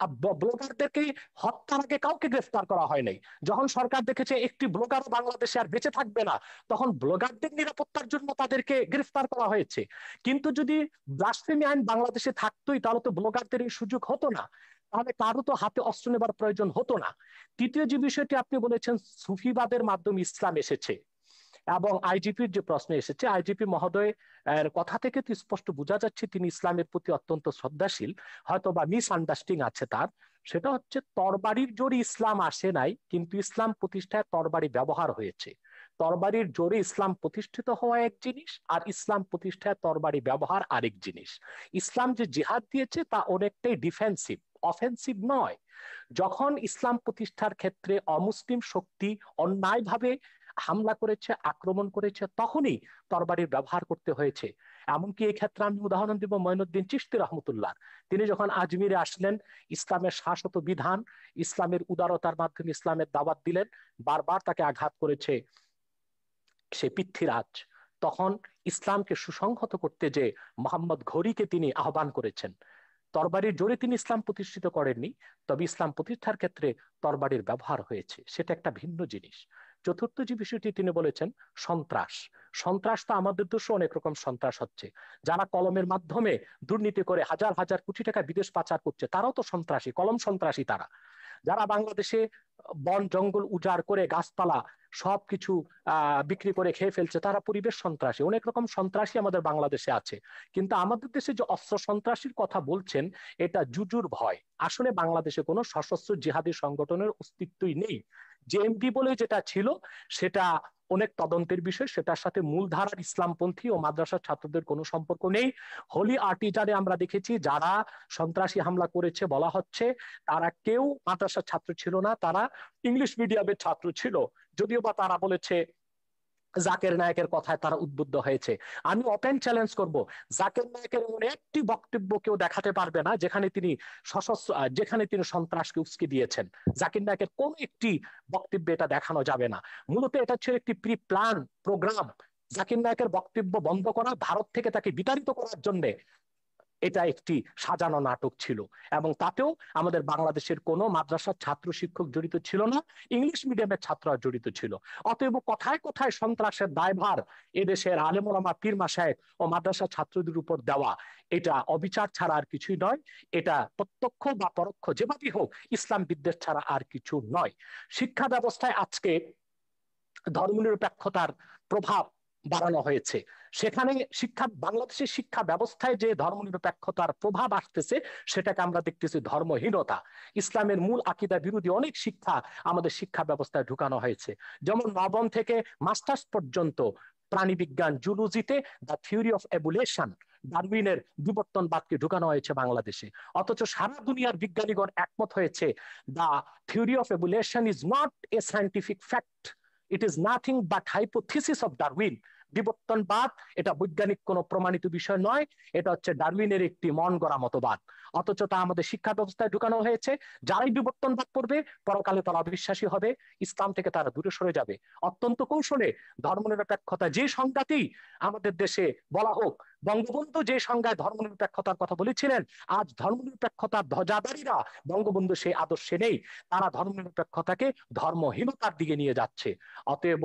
ব্লগারদেরকে হত্যার আগে কাউকে গ্রেফতার করা হয় নাই। যখন সরকার দেখেছে একটি ব্লগার বাংলাদেশে আর বেঁচে থাকবে না, তখন ব্লগারদের নিরাপত্তার জন্য তাদেরকে গ্রেফতার করা হয়েছে। কিন্তু যদি ব্লাসফেমি আইন বাংলাদেশে থাকতোই, তাহলে তো ব্লগারদের এই সুযোগ হতো না, তাহলে কারো তো হাতে অস্ত্র নেবার প্রয়োজন হতো না। তৃতীয় যে বিষয়টি আপনি বলেছেন, সুফিবাদের মাধ্যমে ইসলাম এসেছে, এবং আইজিপির যে প্রশ্ন এসেছে, আইজিপি মহোদয় কথা থেকে তো স্পষ্ট বোঝা যাচ্ছে তিনি ইসলামের প্রতি অত্যন্ত শ্রদ্ধাশীল, হয়তো বা মিস আন্ডারস্ট্যান্ডিং আছে তার। সেটা হচ্ছে, তরবারির জোরে ইসলাম আসে নাই, কিন্তু ইসলাম প্রতিষ্ঠায় তরবারি ব্যবহার হয়েছে। তরবারির জোরে ইসলাম প্রতিষ্ঠিত হওয়া এক জিনিস, আর ইসলাম প্রতিষ্ঠায় তরবারি ব্যবহার আরেক জিনিস। ইসলাম যে জিহাদ দিয়েছে তা অনেকটাই ডিফেন্সিভ, অফেন্সিভ নয়। যখন ইসলাম প্রতিষ্ঠার ক্ষেত্রে অমুসলিম শক্তি অন্যায়ভাবে হামলা করেছে, আক্রমণ করেছে, তখনই তরবারির ব্যবহার করতে হয়েছে। এমনকি এই ক্ষেত্রে আমি উদাহরণ দিব মঈনুদ্দিন চিশতি রহমতুল্লাহ। তিনি যখন আজমিরে আসলেন, ইসলামের শাশ্বত বিধান, ইসলামের উদারতার মাধ্যমে ইসলামের দাওয়াত দিলেন, বারবার তাকে আঘাত করেছে সে পৃথ্বীরাজ। তখন ইসলামকে সুসংহত করতে যে মোহাম্মদ ঘড়িকে তিনি আহ্বান করেছেন, তরবারির জোরে তিনি ইসলাম প্রতিষ্ঠিত করেননি, তবে ইসলাম প্রতিষ্ঠার ক্ষেত্রে তরবারির ব্যবহার হয়েছে, সেটা একটা ভিন্ন জিনিস। চতুর্থ যে বিষয়টি তিনি বলেছেন সন্ত্রাস। সন্ত্রাস তো আমাদের দেশে অনেক রকম সন্ত্রাস হচ্ছে। যারা কলমের মাধ্যমে দুর্নীতি করে হাজার হাজার কোটি টাকা বিদেশ পাচার করছে, তারাও তো সন্ত্রাসী, কলম সন্ত্রাসী তারা। যারা বাংলাদেশে বন জঙ্গল উজাড় করে গাছপালা সবকিছু বিক্রি করে খেয়ে ফেলছে, তারা পরিবেশ সন্ত্রাসী। অনেক রকম সন্ত্রাসী আমাদের বাংলাদেশে আছে। কিন্তু আমাদের দেশে যে অস্ত্র সন্ত্রাসীর কথা বলছেন, এটা জুজুর ভয়। আসলে বাংলাদেশে কোনো সশস্ত্র জিহাদি সংগঠনের অস্তিত্বই নেই। জেএমবি বলে যেটা ছিল, সেটা অনেক তদন্তের বিষয়, সেটার সাথে মূলধারার ইসলামপন্থী ও মাদ্রাসার ছাত্রদের কোনো সম্পর্ক নেই। হোলি আর্টিজানে আমরা দেখেছি যারা সন্ত্রাসী হামলা করেছে বলা হচ্ছে তারা কেউ মাদ্রাসার ছাত্র ছিল না, তারা ইংলিশ মিডিয়ামের ছাত্র ছিল। যদিও বা তারা বলেছে জাকের নায়কের কথায় তারা উদ্বুদ্ধ হয়েছে। আমি ওপেন চ্যালেঞ্জ করব, জাকের নায়কের এমন একটি বক্তব্য কেউ দেখাতে পারবে না যেখানে তিনি যেখানে তিনি সন্ত্রাসকে উস্কে দিয়েছেন। জাকির নায়কের কোন একটি বক্তব্যে এটা দেখানো যাবে না। মূলত এটা ছিল একটি প্রি প্ল্যান প্রোগ্রাম। জাকির নায়কের বক্তব্য বন্ধ করা, ভারত থেকে তাকে বিতাড়িত করার জন্য এটা একটি সাজানো নাটক ছিল। এবং তাতেও আমাদের বাংলাদেশের কোনো মাদ্রাসার ছাত্র শিক্ষক জড়িত ছিল না, ইংলিশ মিডিয়ামের ছাত্ররা জড়িত ছিল। অতএব কথায় কথায় সন্ত্রাসের দায়ভার এদেশের আলেম ওলামা পীর মাশায়েখ ও মাদ্রাসা ছাত্রদের উপর দেওয়া, এটা অবিচার ছাড়া আর কিছুই নয়। এটা প্রত্যক্ষ বা পরোক্ষ যেভাবেই হোক ইসলাম বিদ্বেষ ছাড়া আর কিছু নয়। শিক্ষা ব্যবস্থায় আজকে ধর্মনিরপেক্ষতার প্রভাব বাড়ানো হয়েছে। সেখানে বাংলাদেশের শিক্ষা ব্যবস্থায় যে ধর্মনিরপেক্ষতার প্রভাব আসতেছে, সেটাকে আমরা দেখতেছি ধর্মহীনতা। ইসলামের মূল আকীদা বিরোধী অনেক শিক্ষা আমাদের শিক্ষা ব্যবস্থায় ঢুকানো হয়েছে। যেমন নবম থেকে মাস্টার্স পর্যন্ত প্রাণীবিজ্ঞান জুলজিতে দ্য থিওরি অফ এভুলেশন, ডারউইনের বিবর্তনবাদকে ঢুকানো হয়েছে বাংলাদেশে। অথচ সারা দুনিয়ার বিজ্ঞানীগণ একমত হয়েছে the theory of evolution is not a scientific fact, it is nothing but hypothesis of Darwin. বিবর্তনবাদ এটা বৈজ্ঞানিক কোনো প্রমাণিত বিষয় নয়, এটা হচ্ছে ডারউইনের একটি মন গড়া মতবাদ। অথচ তা আমাদের শিক্ষা ব্যবস্থায় ঢুকানো হয়েছে। যারাই বিবর্তনবাদ করবে পরকালে তারা অবিশ্বাসী হবে, ইসলাম থেকে তারা দূরে সরে যাবে। অত্যন্ত কৌশলে ধর্মনিরপেক্ষতা যে সংজ্ঞাতেই আমাদের দেশে বলা হোক, বঙ্গবন্ধু যে সংজ্ঞায় ধর্মনিরপেক্ষতার কথা বলেছিলেন, আজ ধর্মনিরপেক্ষতার ধ্বজাধারীরা বঙ্গবন্ধু সেই আদর্শে নেই। তারা ধর্মনিরপেক্ষতাকে ধর্মহীনতার দিকে নিয়ে যাচ্ছে। অতএব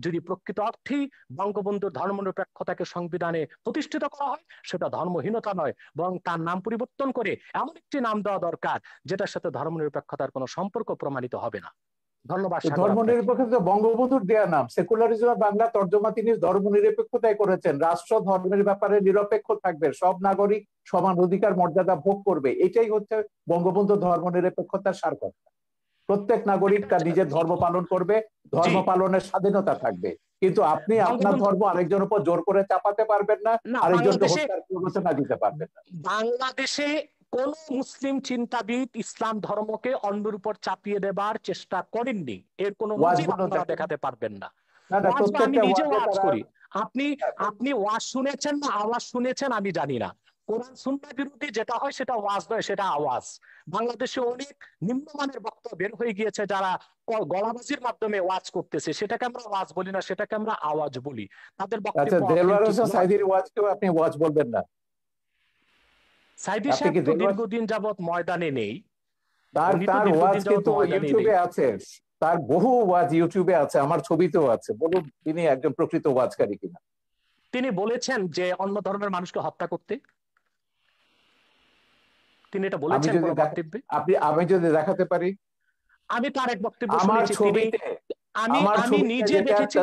যদি প্রকৃত অর্থেই বঙ্গবন্ধুর ধর্মনিরপেক্ষতাকে সংবিধানে প্রতিষ্ঠিত করা হয়, সেটা ধর্মহীনতা নয়, বরং তার নাম পরিবর্তন করে এমন একটি নাম দেওয়া দরকার যেটার সাথে ধর্মনিরপেক্ষতার কোনো সম্পর্ক প্রমাণিত হবে না। ধন্যবাদ। ধর্মনিরপেক্ষতা বঙ্গবন্ধুর দেয়া নাম। সেকুলারিজম বাংলা তর্জমা তিনি ধর্মনিরপেক্ষতায় করেছেন। রাষ্ট্র ধর্মের ব্যাপারে নিরপেক্ষ থাকবে, সব নাগরিক সমান অধিকার মর্যাদা ভোগ করবে, এটাই হচ্ছে বঙ্গবন্ধুর ধর্মনিরপেক্ষতার সারকথা। প্রত্যেক নাগরিক তার নিজের ধর্ম পালন করবে, ধর্ম পালনের স্বাধীনতা থাকবে, কিন্তু আপনি আপনার ধর্ম আরেকজনের উপর জোর করে চাপাতে পারবেন না, আরেকজনকে হত্যার প্ররোচনা দিতে পারবেন না। বাংলাদেশে কোন মুসলিম চিন্তাবিদ ইসলাম ধর্মকে অন্যের উপর চাপিয়ে দেবার চেষ্টা করেননি, এর কোন নজির আপনারা দেখাতে পারবেন না। আমি নিজে ওয়াজ করি, আপনি ওয়াজ শুনেছেন না আওয়াজ শুনেছেন আমি জানি না। কোরআন সুন্নাহ বিরোধী যেটা হয় সেটা ওয়াজ নয়, সেটা আওয়াজ। বাংলাদেশে অনেক নিম্নমানের বক্তব্য বের হয়ে গিয়েছে যারা গলাবাজির মাধ্যমে ওয়াজ করতেছে, সেটাকে আমরা ওয়াজ বলি না, সেটাকে আমরা আওয়াজ বলি। তাদের বক্তব্য দেলোয়ার হোসেন সাঈদীর ওয়াজকেও আপনি ওয়াজ বলবেন না? সাঈদী সাহেব তো দীর্ঘদিন যাবৎ ময়দানে নেই। তার ওয়াজ কিন্তু ইউটিউবে আছে, তার বহু ওয়াজ ইউটিউবে আছে, আমার ছবিতেও আছে। বলুন তিনি একজন প্রকৃত ওয়াজকারী কিনা। তিনি বলেছেন যে অন্য ধর্মের মানুষকে হত্যা করতে, তিনি এটা বলেছেন কোন বক্তব্যে? আমি যদি দেখাতে পারি, আমি তার এক বক্তব্য শুনেছি, আমি নিজে দেখেছি।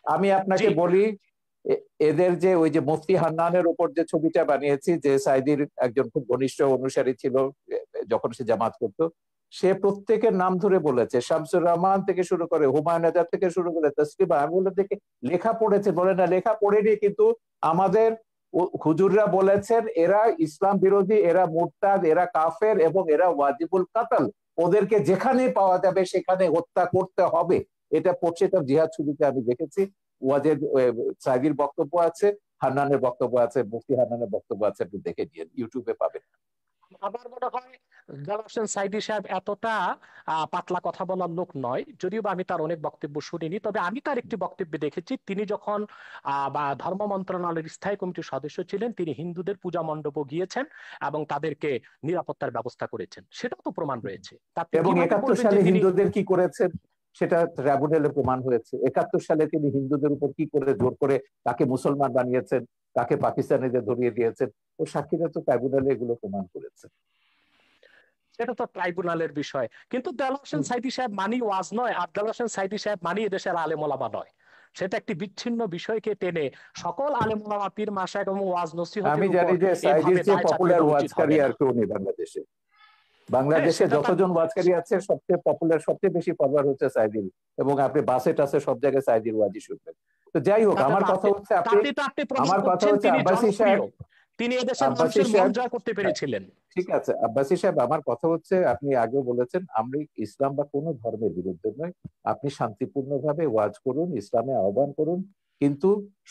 আমি আপনাকে বলি, এদের যে ওই যে মুফতি হান্নানের উপর যে ছবিটা বানিয়েছি, যে সাঈদীর একজন খুব ঘনিষ্ঠ অনুসারী ছিল যখন সে জামাত করতো, সে প্রত্যেকের নাম ধরে বলেছে, শামসুর রহমান থেকে শুরু করে হুমায়ুন আজাদ থেকে শুরু করে তসলিমা। আমি বলে দেখে লেখা পড়েছে, বলে না লেখা পড়েনি, কিন্তু আমাদের হুজুররা বলেছেন এরা ইসলাম বিরোধী, এরা মুরতাদ, এরা কাফের এবং এরা ওয়াজিবুল কাতল, ওদেরকে যেখানে পাওয়া যাবে সেখানে হত্যা করতে হবে। এটা পড়ছে, তার জিহাদ ছবিতে আমি দেখেছি। ওয়াজের সাঈদীর বক্তব্য আছে, হান্নানের বক্তব্য আছে, মুফতি হান্নানের বক্তব্য আছে, একটু দেখে নিন, ইউটিউবে পাবেন। আমার মনে হয় জালাল হোসেন সাইদী সাহেব এতটা পাতলা কথা বলার লোক নয়, যদিও বা আমি তার অনেক বক্তব্য শুনিনি। তবে আমি তার একটি বক্তব্যে দেখেছি, তিনি যখন বা ধর্ম মন্ত্রণালয়ের স্থায়ী কমিটির সদস্য ছিলেন, তিনি হিন্দুদের পূজা মণ্ডপও গিয়েছেন এবং তাদেরকে নিরাপত্তার ব্যবস্থা করেছেন। সেটাও তো প্রমাণ রয়েছে। আপনি এবং কিভাবে 71 বলবেন যে সালে তিনি হিন্দুদের কি করেছেন সেটা ট্রাইব্যুনালে প্রমাণ হয়েছে। 71 সালে তিনি হিন্দুদের উপর কি করে জোর করে তাকে মুসলমান বানিয়েছেন, তাকে পাকিস্তানিদের ধরিয়ে দিয়েছেন, ও সাক্ষীরা তো ট্রাইব্যুনালে এগুলো প্রমাণ করেছে। সেটা তো ট্রাইব্যুনালের বিষয়। কিন্তু দেলোয়ার হোসেন সাইদী সাহেব মানি ওয়াজ নয়, আর দেলোয়ার হোসেন সাইদী সাহেব মানি এদেশের আলেম ওলামা নয়। সেটা একটি বিচ্ছিন্ন বিষয়কে টেনে সকল আলেম ওলামা, পীর মাশায়েখ এবং ওয়াজ আমি নসিহতের উপর জানি যে সাইদির এভাবে চেয়ে দায় চাপিয়ে পপুলার দেওয়া উচিত ওয়াজকারী হবে না। আর কেউ নেই বাংলাদেশে। হ্যাঁ, বাংলাদেশে সেটা তার যতজন ওয়াজকারী আছে সবচেয়ে পপুলার, সবচেয়ে বেশি ফলোয়ার হচ্ছে সাইদির। এবং আপনি বাসে টাসে সব জায়গায় সাইদির ওয়াজই শুনবেন। তো যাই হোক, তাতে আমার তো কথা আপনি হচ্ছে আপনি, তাতে তো আপনি প্রমাণ আমার কথা করছেন হচ্ছে তিনি আব্বাসী সাহেব, জনপ্রিয়, তিনি এদেশের আব্বাসী মানুষের মন সাহেব, জয় করতে হ্যাঁ, পেরেছিলেন। ঠিক আছে আব্বাসী সাহেব, আমার কথা হচ্ছে আপনি আগেও বলেছেন আমরা ইসলাম বা কোনো ধর্মের বিরুদ্ধে নয়। আপনি শান্তিপূর্ণভাবে ওয়াজ করুন, ইসলামে আহ্বান করুন, কিন্তু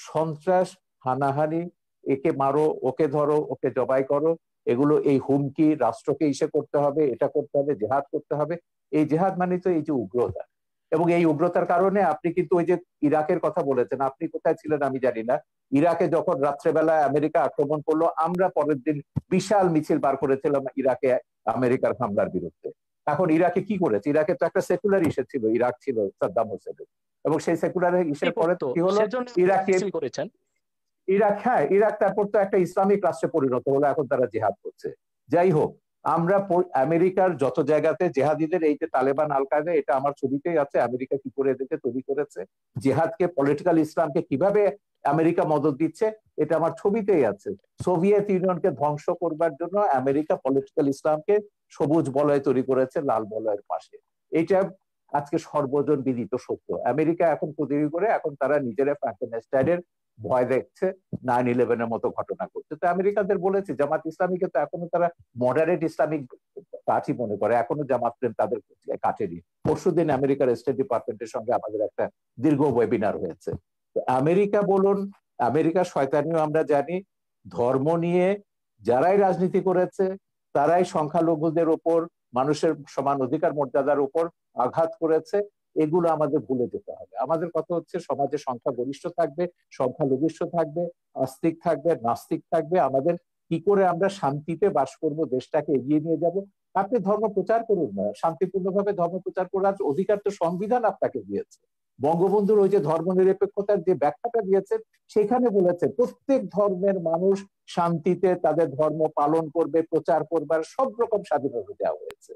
সন্ত্রাস, হানাহানি, একে মারো, ওকে ধরো, ওকে জবাই করো, এগুলো, এই হুমকি, রাষ্ট্রকে ইসে করতে হবে, এটা করতে হবে, জেহাদ করতে হবে, এই জেহাদ মানে তো এই যে উগ্রতা। এবং এই উগ্রতার কারণে আপনি কিন্তু ওই যে ইরাকের কথা বলেছেন, আপনি কোথায় ছিলেন আমি জানি না, ইরাকে যখন রাত্রেবেলা আমেরিকা আক্রমণ করলো, আমরা পরের দিন বিশাল মিছিল বার করেছিলাম ইরাকে আমেরিকার হামলার বিরুদ্ধে। এখন ইরাকে কি করেছে? ইরাকে তো একটা সেকুলার ইসে ছিল, ইরাক ছিল সাদ্দাম হোসেনের, এবং সেই সেকুলার কি ইসের পরে করতো কি হলো? সেজন্য আপনি ইরাকে, মিছিল করেছেন। ইরাক, হ্যাঁ ইরাক তারপর তো একটা ইসলামিক রাষ্ট্রে পরিণত হলো, এখন তারা জেহাদ করছে। যাই হোক, আমরা আমেরিকার যত জায়গাতে জেহাদিদের, এই যে তালেবান, আল কায়দা, এটা আমার ছবিতেই আছে, আমেরিকা কি করে এদেরকে তৈরি করেছে, জেহাদকে, পলিটিক্যাল ইসলামকে কিভাবে আমেরিকা মদদ দিচ্ছে, এটা আমার ছবিতেই আছে। সোভিয়েত ইউনিয়নকে ধ্বংস করবার জন্য আমেরিকা পলিটিক্যাল ইসলামকে সবুজ বলয় তৈরি করেছে লাল বলয়ের পাশে। এটা আজকে সর্বজন বিদিত সত্য। আমেরিকা এখন প্রতিযোগী করে, এখন তারা নিজেরা ফ্রাঙ্কেনস্টাইনের ভয় দেখছে, 9/11-এর মতো ঘটনা করছে। তো আমেরিকানদের বলেছে, জামাত ইসলামীকে তো এখনো তারা মডারেট ইসলামিক পার্টি মনে করে, এখনো জামাত প্রেম তাদের কাটেনি। পরশুদিন আমেরিকার স্টেট ডিপার্টমেন্টের সঙ্গে আমাদের একটা দীর্ঘ ওয়েবিনার হয়েছে। তো আমেরিকা বলুন, আমেরিকার শয়তানিও আমরা জানি, ধর্ম নিয়ে যারাই রাজনীতি করেছে তারাই সংখ্যালঘুদের উপর, মানুষের সমান অধিকার মর্যাদার উপর আঘাত করেছে। এগুলো আমাদের ভুলে যেতে হবে। আমাদের কথা হচ্ছে সমাজে সংখ্যাগরিষ্ঠ থাকবে, সংখ্যালঘিষ্ঠ থাকবে, আস্তিক থাকবে, নাস্তিক থাকবে। আমাদের কি করে আমরা শান্তিতে বাস করব, দেশটাকে এগিয়ে নিয়ে যাব। আপনি ধর্ম প্রচার করুন না, শান্তিপূর্ণভাবে ধর্ম প্রচার করার অধিকার তো সংবিধান আপনাকে দিয়েছে। বঙ্গবন্ধুর ওই যে ধর্মনিরপেক্ষতার যে ব্যাখ্যাটা দিয়েছেন, সেখানে বলেছেন প্রত্যেক ধর্মের মানুষ শান্তিতে তাদের ধর্ম পালন করবে, প্রচার করবার সব রকম স্বাধীনতা দেওয়া হয়েছে।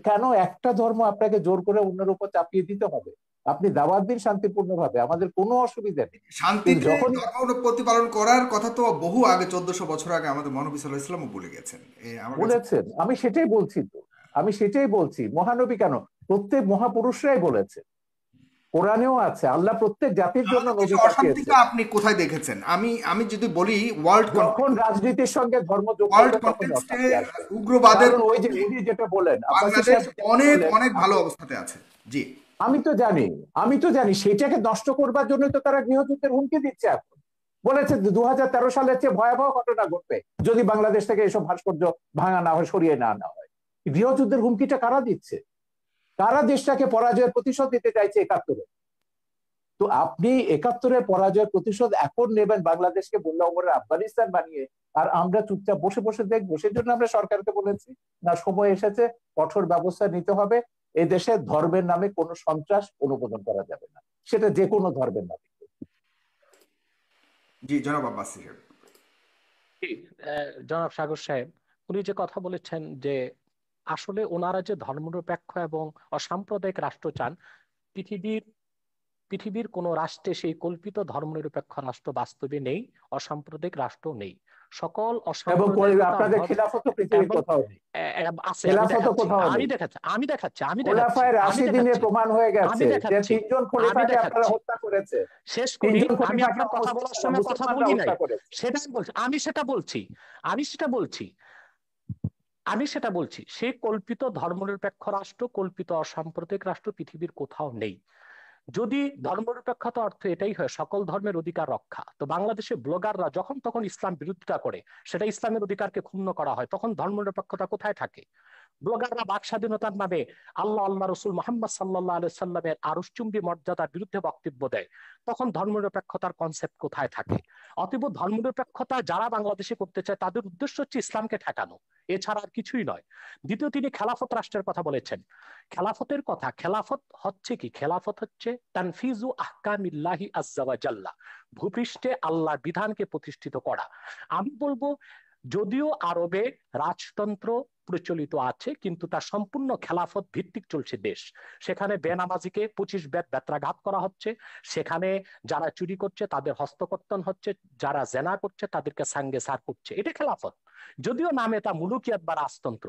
কেন একটা ধর্ম আপনাকে জোর করে অন্যের উপর চাপিয়ে দিতে হবে? আপনি দাওয়াত দিন শান্তিপূর্ণভাবে, আমাদের কোনো অসুবিধা নেই। কিন্তু শান্তিতে যখন ধর্ম প্রতিপালন করার কথা তো বহু আগে, 1400 বছর আগে আমাদের মহানবী সাল্লাল্লাহু আলাইহি ওয়াসাল্লামও বলে গেছেন। আমার কাছে বলেছেন, আমি সেটাই বলছি, তো আমি সেটাই বলছি, মহানবী কেন, প্রত্যেক মহাপুরুষরাই বলেছে, কোরআনেও আছে, আল্লাহ প্রত্যেক জাতির জন্য আমাদের দেশে নবী অশান্তিটা পাঠিয়েছেন। আপনি কোথায় দেখেছেন? আমি আমি যদি বলি, ওয়ার্ল্ড যখন রাজনীতির সঙ্গে ধর্ম যোগ ওয়ার্ল্ড করবে তখন কনটেক্সটে অশান্তি আসবে। উগ্রবাদের কারণ ওই যে বিরুদ্ধে উনি যেটা বলেন, আব্বাসী বাংলাদেশ সাহেব যেটা অনেক বললেন, অনেক ভালো অবস্থাতে আছে। জি, আমি তো জানি, আমি তো জানি সেটাকে নষ্ট করবার জন্য তো তারা গৃহযুদ্ধের হুমকি দিচ্ছে এখন। বলেছে 2013 সালের চেয়ে ভয়াবহ ঘটনা ঘটবে যদি বাংলাদেশ থেকে এসব ভাস্কর্য ভাঙা না হয়, সরিয়ে না আনা হয়। গৃহযুদ্ধের হুমকিটা কারা দিচ্ছে? কারা দেশটাকে পরাজয়ের প্রতিশোধ দিতে চাইছে 71-এ? তো আপনি 71-এর পরাজয়ের প্রতিশোধ এখন নেবেন বাংলাদেশকে বললে ওমরে আফগানিস্তান বানিয়ে, আর আমরা চুপচাপ বসে বসে দেখবো? সেজন্য আমরা সরকারকে বলেছি, না, সময় এসেছে, কঠোর ব্যবস্থা নিতে হবে। এই দেশে ধর্মের নামে কোনো সন্ত্রাস অনুমোদন করা যাবে না, সেটা যে কোনো ধর্মের নামে। জি, জনাব আব্বাস সাহেব। জি, জনাব সাগর সাহেব, উনি যে কথা বলেছেন যে আসলে ওনারা যে ধর্মনিরপেক্ষ এবং অসাম্প্রদায়িক রাষ্ট্র চান, পৃথিবীর পৃথিবীর কোন রাষ্ট্রে সেই কল্পিত ধর্মনিরপেক্ষ রাষ্ট্র বাস্তবে নেই, অসাম্প্রদায়িক রাষ্ট্র নেই। সকল এবং অসাম্প্রদায়িকতা আপনাদের ধর্ম খেলাফত পৃথিবীর এবং কোথাও নেই, আছে, আমি খেলাফত দেখাচ্ছি, কোথাও আমি নেই। দেখাচ্ছি, আমি দেখাচ্ছি, আমি দেখাচ্ছি, খোলাফায় আমি রাশিদিনে দেখাচ্ছি, প্রমাণ হয়ে আমি গেছে যে দেখাচ্ছি, 3জন আমি খলিফাকে আপনারা দেখাচ্ছি। হত্যা করেছে, শেষ করি, 3জন আমি খলিফাকে আপনার কথা বলার সময় কথা মুসলমানরা বলি নাই, হত্যা করেছে। সেটা আমি বলছি, আমি সেটা বলছি, আমি সেটা বলছি, সেই কল্পিত ধর্মনিরপেক্ষ রাষ্ট্র, কল্পিত অসাম্প্রদায়িক রাষ্ট্র পৃথিবীর কোথাও নেই। যদি ধর্মনিরপেক্ষতা অর্থ এটাই হয় সকল ধর্মের অধিকার রক্ষা, তো বাংলাদেশে ব্লগাররা যখন তখন ইসলাম বিরোধিতা করে, সেটা ইসলামের অধিকারকে ক্ষুণ্ণ করা হয়, তখন ধর্মনিরপেক্ষতা কোথায় থাকে? ব্লগাররা বাক স্বাধীনতার নামে আল্লাহ রসুল মোহাম্মদ সাল্লাহ আলাইহি সাল্লামের আরশচুম্বী মর্যাদার বিরুদ্ধে বক্তব্য দেয়, তখন ধর্মনিরপেক্ষতার কনসেপ্ট কোথায় থাকে? অতএব ধর্মনিরপেক্ষতা যারা বাংলাদেশে করতে চায় তাদের উদ্দেশ্য হচ্ছে ইসলামকে ঠেকানো, এছাড়া আর কিছুই নয়। দ্বিতীয়, তিনি খেলাফত রাষ্ট্রের কথা বলেছেন। খেলাফতের কথা, খেলাফত হচ্ছে কি? খেলাফত হচ্ছে তানফিজু আহকামিল্লাহি আজ্জা ওয়া জাল্লা, ভূপৃষ্ঠে আল্লাহর বিধানকে প্রতিষ্ঠিত করা। আমি বলবো, যদিও আরবে রাজতন্ত্র প্রচলিত আছে, কিন্তু তা সম্পূর্ণ খেলাফত ভিত্তিক চলছে দেশ। সেখানে বেনামাজিকে 25 বেত্রাঘাত করা হচ্ছে, সেখানে যারা চুরি করছে তাদের হস্তকর্তন হচ্ছে, যারা জেনা করছে তাদেরকে সাঙ্গে সার করছে। এটা খেলাফত। যদিও নামে তা মুলুকিয়াত বা রাজতন্ত্র,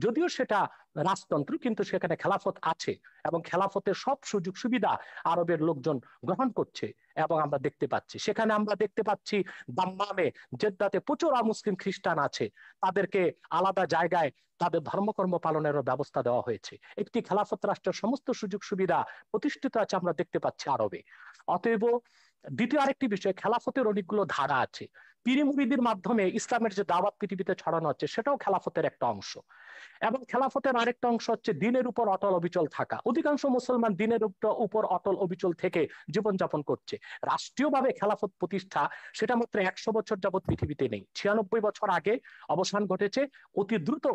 যদিও সেটা রাজতন্ত্র, কিন্তু সেখানে খেলাফত আছে এবং খেলাফতের সব সুযোগ সুবিধা আরবের লোকজন গ্রহণ করছে। এবং আমরা দেখতে পাচ্ছি, সেখানে আমরা দেখতে পাচ্ছি দাম্মামে, জেদ্দাতে প্রচুর মুসলিম খ্রিস্টান আছে, তাদেরকে আলাদা জায়গায় তাদের ধর্মকর্ম পালনেরও ব্যবস্থা দেওয়া হয়েছে। একটি খেলাফত রাষ্ট্রের সমস্ত সুযোগ সুবিধা প্রতিষ্ঠিত আছে আমরা দেখতে পাচ্ছি আরবে। অতএব দ্বিতীয় আরেকটি বিষয়, খেলাফতের অনেকগুলো ধারা আছে। পীর মুরিদির মাধ্যমে ইসলামের যে দাওয়াত পৃথিবীতে ছড়ানো হচ্ছে, সেটাও খেলাফতের একটা অংশ। এবং খেলাফতের আরেকটা অংশ হচ্ছে দিনের উপর অটল অবিচল থাকা। অধিকাংশ মুসলমান দিনের উপর অটল অবিচল থেকে জীবনযাপন করছে। রাষ্ট্রীয়ভাবে খেলাফত প্রতিষ্ঠা, সেটা মাত্র 100 বছর যাবৎ পৃথিবীতে নেই। 96 বছর আগে অবসান ঘটেছে। অতি দ্রুত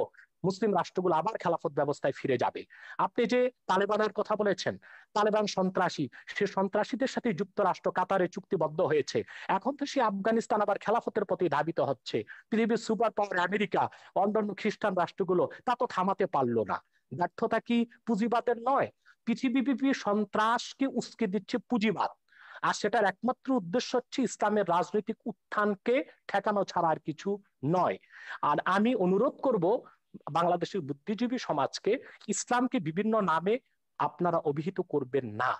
মুসলিম রাষ্ট্রগুলো আবার খেলাফত ব্যবস্থায় ফিরে যাবে। আপনি যে তালেবানের কথা বলেছেন, তালেবান সন্ত্রাসী, সে সন্ত্রাসীদের সাথে যুক্তরাষ্ট্র কাতারে চুক্তিবদ্ধ হয়েছে। এখন তো সে আফগানিস্তান আবার খেলাফতের প্রতি ধাবিত হচ্ছে। পৃথিবীর সুপার পাওয়ার আমেরিকা, অন্যান্য খ্রিস্টান রাষ্ট্রগুলো তা তো থামাতে পারলো না। ব্যর্থতা কি পুঁজিবাদের নয়? পৃথিবীব্যাপী সন্ত্রাসকে উস্কে দিচ্ছে পুঁজিবাদ, আর সেটার একমাত্র উদ্দেশ্য হচ্ছে ইসলামের রাজনৈতিক উত্থানকে ঠেকানো ছাড়া আর কিছু নয়। আর আমি অনুরোধ করব বাংলাদেশের বুদ্ধিজীবী সমাজকে, ইসলামকে বিভিন্ন নামে আপনারা অভিহিত করবেন না।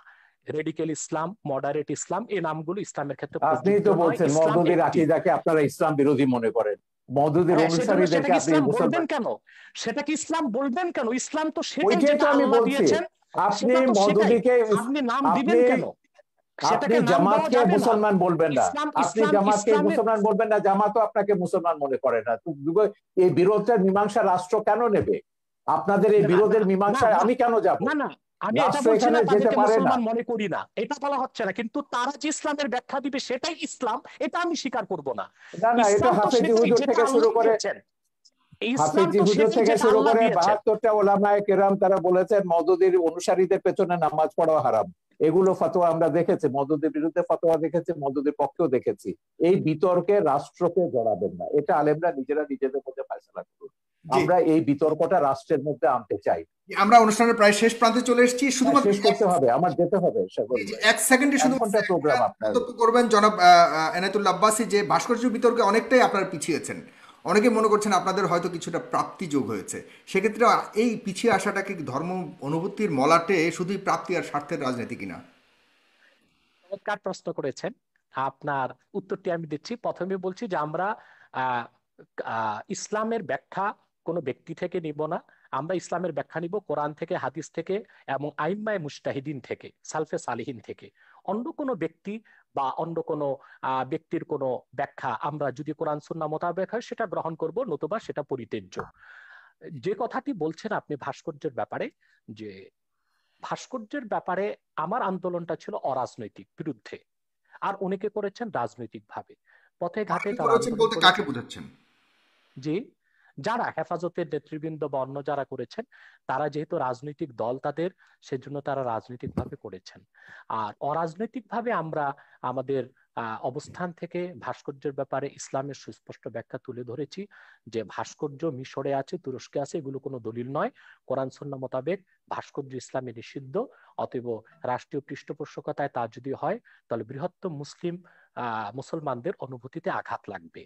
রেডিক্যাল ইসলাম, মডারেট ইসলাম, এই নামগুলো ইসলামের ক্ষেত্রে আপনি প্রযোজ্য তো নয়। বলছেন ইসলাম মওদুদির একটি। আকীদাকে আপনারা ইসলাম বিরোধী মনে করেন, মওদুদির হ্যাঁ, সেজন্য অনুসারীদেরকে সেটাকে আপনি ইসলাম বলবেন মুসলমান। কেন? সেটাকে ইসলাম বলবেন কেন? ইসলাম তো সেটাই ওইটাই তো যেটা আমি আল্লাহ বলছি। দিয়েছেন, আপনি সেটা তো সেটাই। মওদুদিকে আপনি নাম আপনি দিবেন কেন? আপনি সেটাকে নাম দেওয়া জামাতকে যাবে না। মুসলমান বলবেন না, ইসলাম আপনি ইসলাম জামাতকে ইসলামের। মুসলমান বলবেন না, জামাতও আপনাকে মুসলমান মনে করে না। তো এই বিরোধের মীমাংসা রাষ্ট্র কেন নেবে? আপনাদের এই না বিরোধের না মীমাংসায় না আমি কেন যাব? না না, আমি এটা রাষ্ট্র বলছি এখানে না যেতে তাদেরকে পারে না। মুসলমান মনে করি না, এটা বলা হচ্ছে না, কিন্তু তারা যে ইসলামের ব্যাখ্যা দিবে সেটাই ইসলাম, এটা আমি স্বীকার করব না। না না, এটা ইসলাম তো হাফেজি সেটাই হুজুর যেটা থেকে শুরু আল্লাহ করে, দিয়েছেন। এই ইসলাম হাফেজি তো হুজুর সেটাই থেকে যেটা শুরু আল্লাহ করে দিয়েছেন। 72টা ওলামায়ে কেরাম তারা বলেছেন মওদুদির অনুসারীদের পেছনে নামাজ পড়া হারাম। এগুলো ফতোয়া আমরা দেখেছি, মওদুদির বিরুদ্ধে ফতোয়া দেখেছি, মওদুদির পক্ষেও দেখেছি। এই বিতর্কে রাষ্ট্রকে জড়াবেন না, এটা আলেমরা নিজেরা নিজেদের মধ্যে ফয়সালা করুন। জি, আমরা এই বিতর্কটা রাষ্ট্রের মধ্যে আনতে চাই। আমরা অনুষ্ঠানের প্রায় শেষ প্রান্তে চলে এসেছি। হ্যাঁ, শুধুমাত্র শেষ করতে হবে, আমার যেতে হবে সকল ভাই। 1 সেকেন্ডে 1 শুধুমাত্র ঘন্টা একটা প্রোগ্রাম আপনার। মন্তব্য করবেন জনাব এনায়েতুল্লাহ আব্বাসী, যে ভাস্কর্য বিতর্কে অনেকটাই আপনারা পিছিয়েছেন। অনেকে মনে করছেন আপনাদের হয়তো কিছুটা প্রাপ্তি যোগ হয়েছে। সেক্ষেত্রে এই পিছিয়ে আসাটাকে ধর্ম অনুভূতির মলাটে শুধুই প্রাপ্তি আর স্বার্থের রাজনীতি কিনা? চমৎকার প্রশ্ন করেছেন। আপনার উত্তরটি আমি দিচ্ছি। প্রথমে বলছি যে আমরা আহ, ইসলামের ব্যাখ্যা কোনো ব্যক্তি থেকে নিব না। আমরা ইসলামের ব্যাখ্যা নিব কোরআন থেকে, হাদিস থেকে এবং আইম্মায়ে মুজতাহিদিন থেকে, সালফে সালিহিন থেকে। অন্য কোনো ব্যক্তি বা অন্য কোনো ব্যক্তির কোনো ব্যাখ্যা আমরা যদি কোরআন সুন্নাহ মোতাবেক হয় সেটা গ্রহণ করব, নতুবা সেটা পরিত্যাজ্য। যে কথাটি বলছেন আপনি ভাস্কর্যের ব্যাপারে, যে ভাস্কর্যের ব্যাপারে আমার আন্দোলনটা ছিল অরাজনৈতিক বিরুদ্ধে, আর অনেকে করেছেন রাজনৈতিক ভাবে। পথে ঘাটে আপনি যারা করেছেন আন্দোলন বলতে কাকে করেছেন, বোঝাচ্ছেন? যে যারা হেফাজতের নেতৃবৃন্দ বা অন্য যারা করেছেন, তারা যেহেতু রাজনৈতিক দল তাদের, সেজন্য তারা রাজনৈতিক ভাবে করেছেন। আর অরাজনৈতিক ভাবে আমরা আমাদের অবস্থান থেকে ভাস্কর্যের ব্যাপারে ইসলামের সুস্পষ্ট ব্যাখ্যা তুলে ধরেছি, যে ভাস্কর্য মিশরে আছে, তুরস্কে আছে, এগুলো কোনো দলিল নয়। কোরআন সুন্নাহ মোতাবেক ভাস্কর্য ইসলামে নিষিদ্ধ। অতএব রাষ্ট্রীয় পৃষ্ঠপোষকতায় তা যদি হয়, তাহলে বৃহত্তম মুসলমানদের অনুভূতিতে আঘাত লাগবে।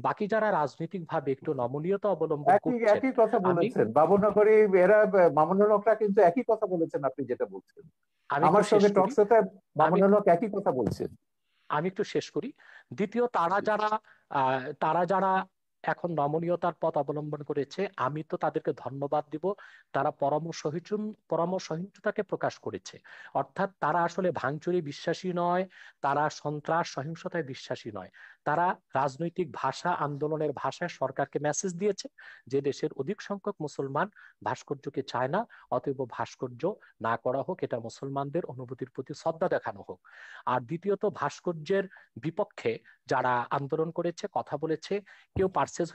বাকি যারা রাজনৈতিক ভাবে একটু নমনীয়তা অবলম্বন একই করছেন, একই কথা আমি বলেছেন বাবুনগরী, এরা মামুনুল হকরা কিন্তু একই কথা বলেছেন আপনি যেটা বলছেন। আমি একটু আমার শেষ সঙ্গে করি। টকশোতে আমি মামুনুল হক একই কথা বলছেন। আমি একটু শেষ করি। দ্বিতীয়, তারা যারা এখন নমনীয়তার পথ অবলম্বন করেছে, আমি তো তাদেরকে ধন্যবাদ দিব। তারা পরমসহিষ্ণুতাকে প্রকাশ করেছে। অর্থাৎ তারা আসলে ভাঙচুরে বিশ্বাসী নয়, তারা সন্ত্রাস সহিংসতায় বিশ্বাসী নয়। তারা রাজনৈতিক ভাষা, আন্দোলনের ভাষায় সরকারকে মেসেজ দিয়েছে যে দেশের অধিক সংখ্যক মুসলমান ভাস্কর্যকে চায় না, অতএব ভাস্কর্য না করা হোক, এটা মুসলমানদের অনুভূতির প্রতি শ্রদ্ধা দেখানো হোক। আর দ্বিতীয়ত, ভাস্কর্যের বিপক্ষে যারা আন্দোলন করেছে, কথা বলেছে, কেউ পারচেজ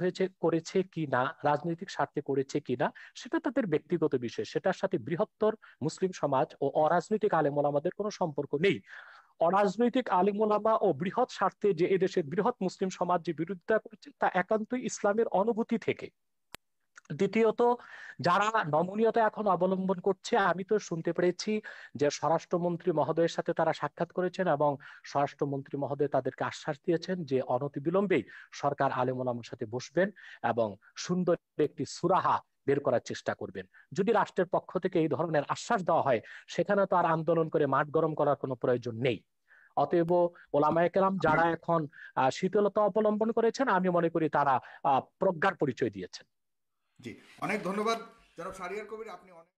করেছে কি না, রাজনৈতিক স্বার্থে করেছে কি না, সেটা তাদের ব্যক্তিগত বিষয়। সেটার সাথে বৃহত্তর মুসলিম সমাজ ও অরাজনৈতিক আলেম ওলামাদের কোনো সম্পর্ক নেই। অরাজনৈতিক আলেম ওলামা ও বৃহৎ স্বার্থে যে এদেশের বৃহৎ মুসলিম সমাজ যে বিরোধিতা করছে, তা একান্তই ইসলামের অনুভূতি থেকে। দ্বিতীয়ত, যারা নমনীয়তা এখন অবলম্বন করছে, আমি তো শুনতে পেরেছি যে স্বরাষ্ট্রমন্ত্রী মহোদয়ের সাথে তারা সাক্ষাৎ করেছেন এবং স্বরাষ্ট্রমন্ত্রী মহোদয় তাদেরকে আশ্বাস দিয়েছেন যে অনতিবিলম্বেই সরকার আলেম ওলামার সাথে বসবেন এবং সুন্দর একটি সুরাহা বের করার চেষ্টা করবেন। যদি রাষ্ট্রের পক্ষ থেকে এই ধরনের আশ্বাস দেওয়া হয়, সেখানে তো আর আন্দোলন করে মাঠ গরম করার কোনো প্রয়োজন নেই। অতএব ওলামায়ে কেরাম যারা এখন শীতলতা অবলম্বন করেছেন, আমি মনে করি তারা প্রজ্ঞার পরিচয় দিয়েছেন। জি, অনেক ধন্যবাদ জনাব শাহরিয়ার কবির, আপনি অনেক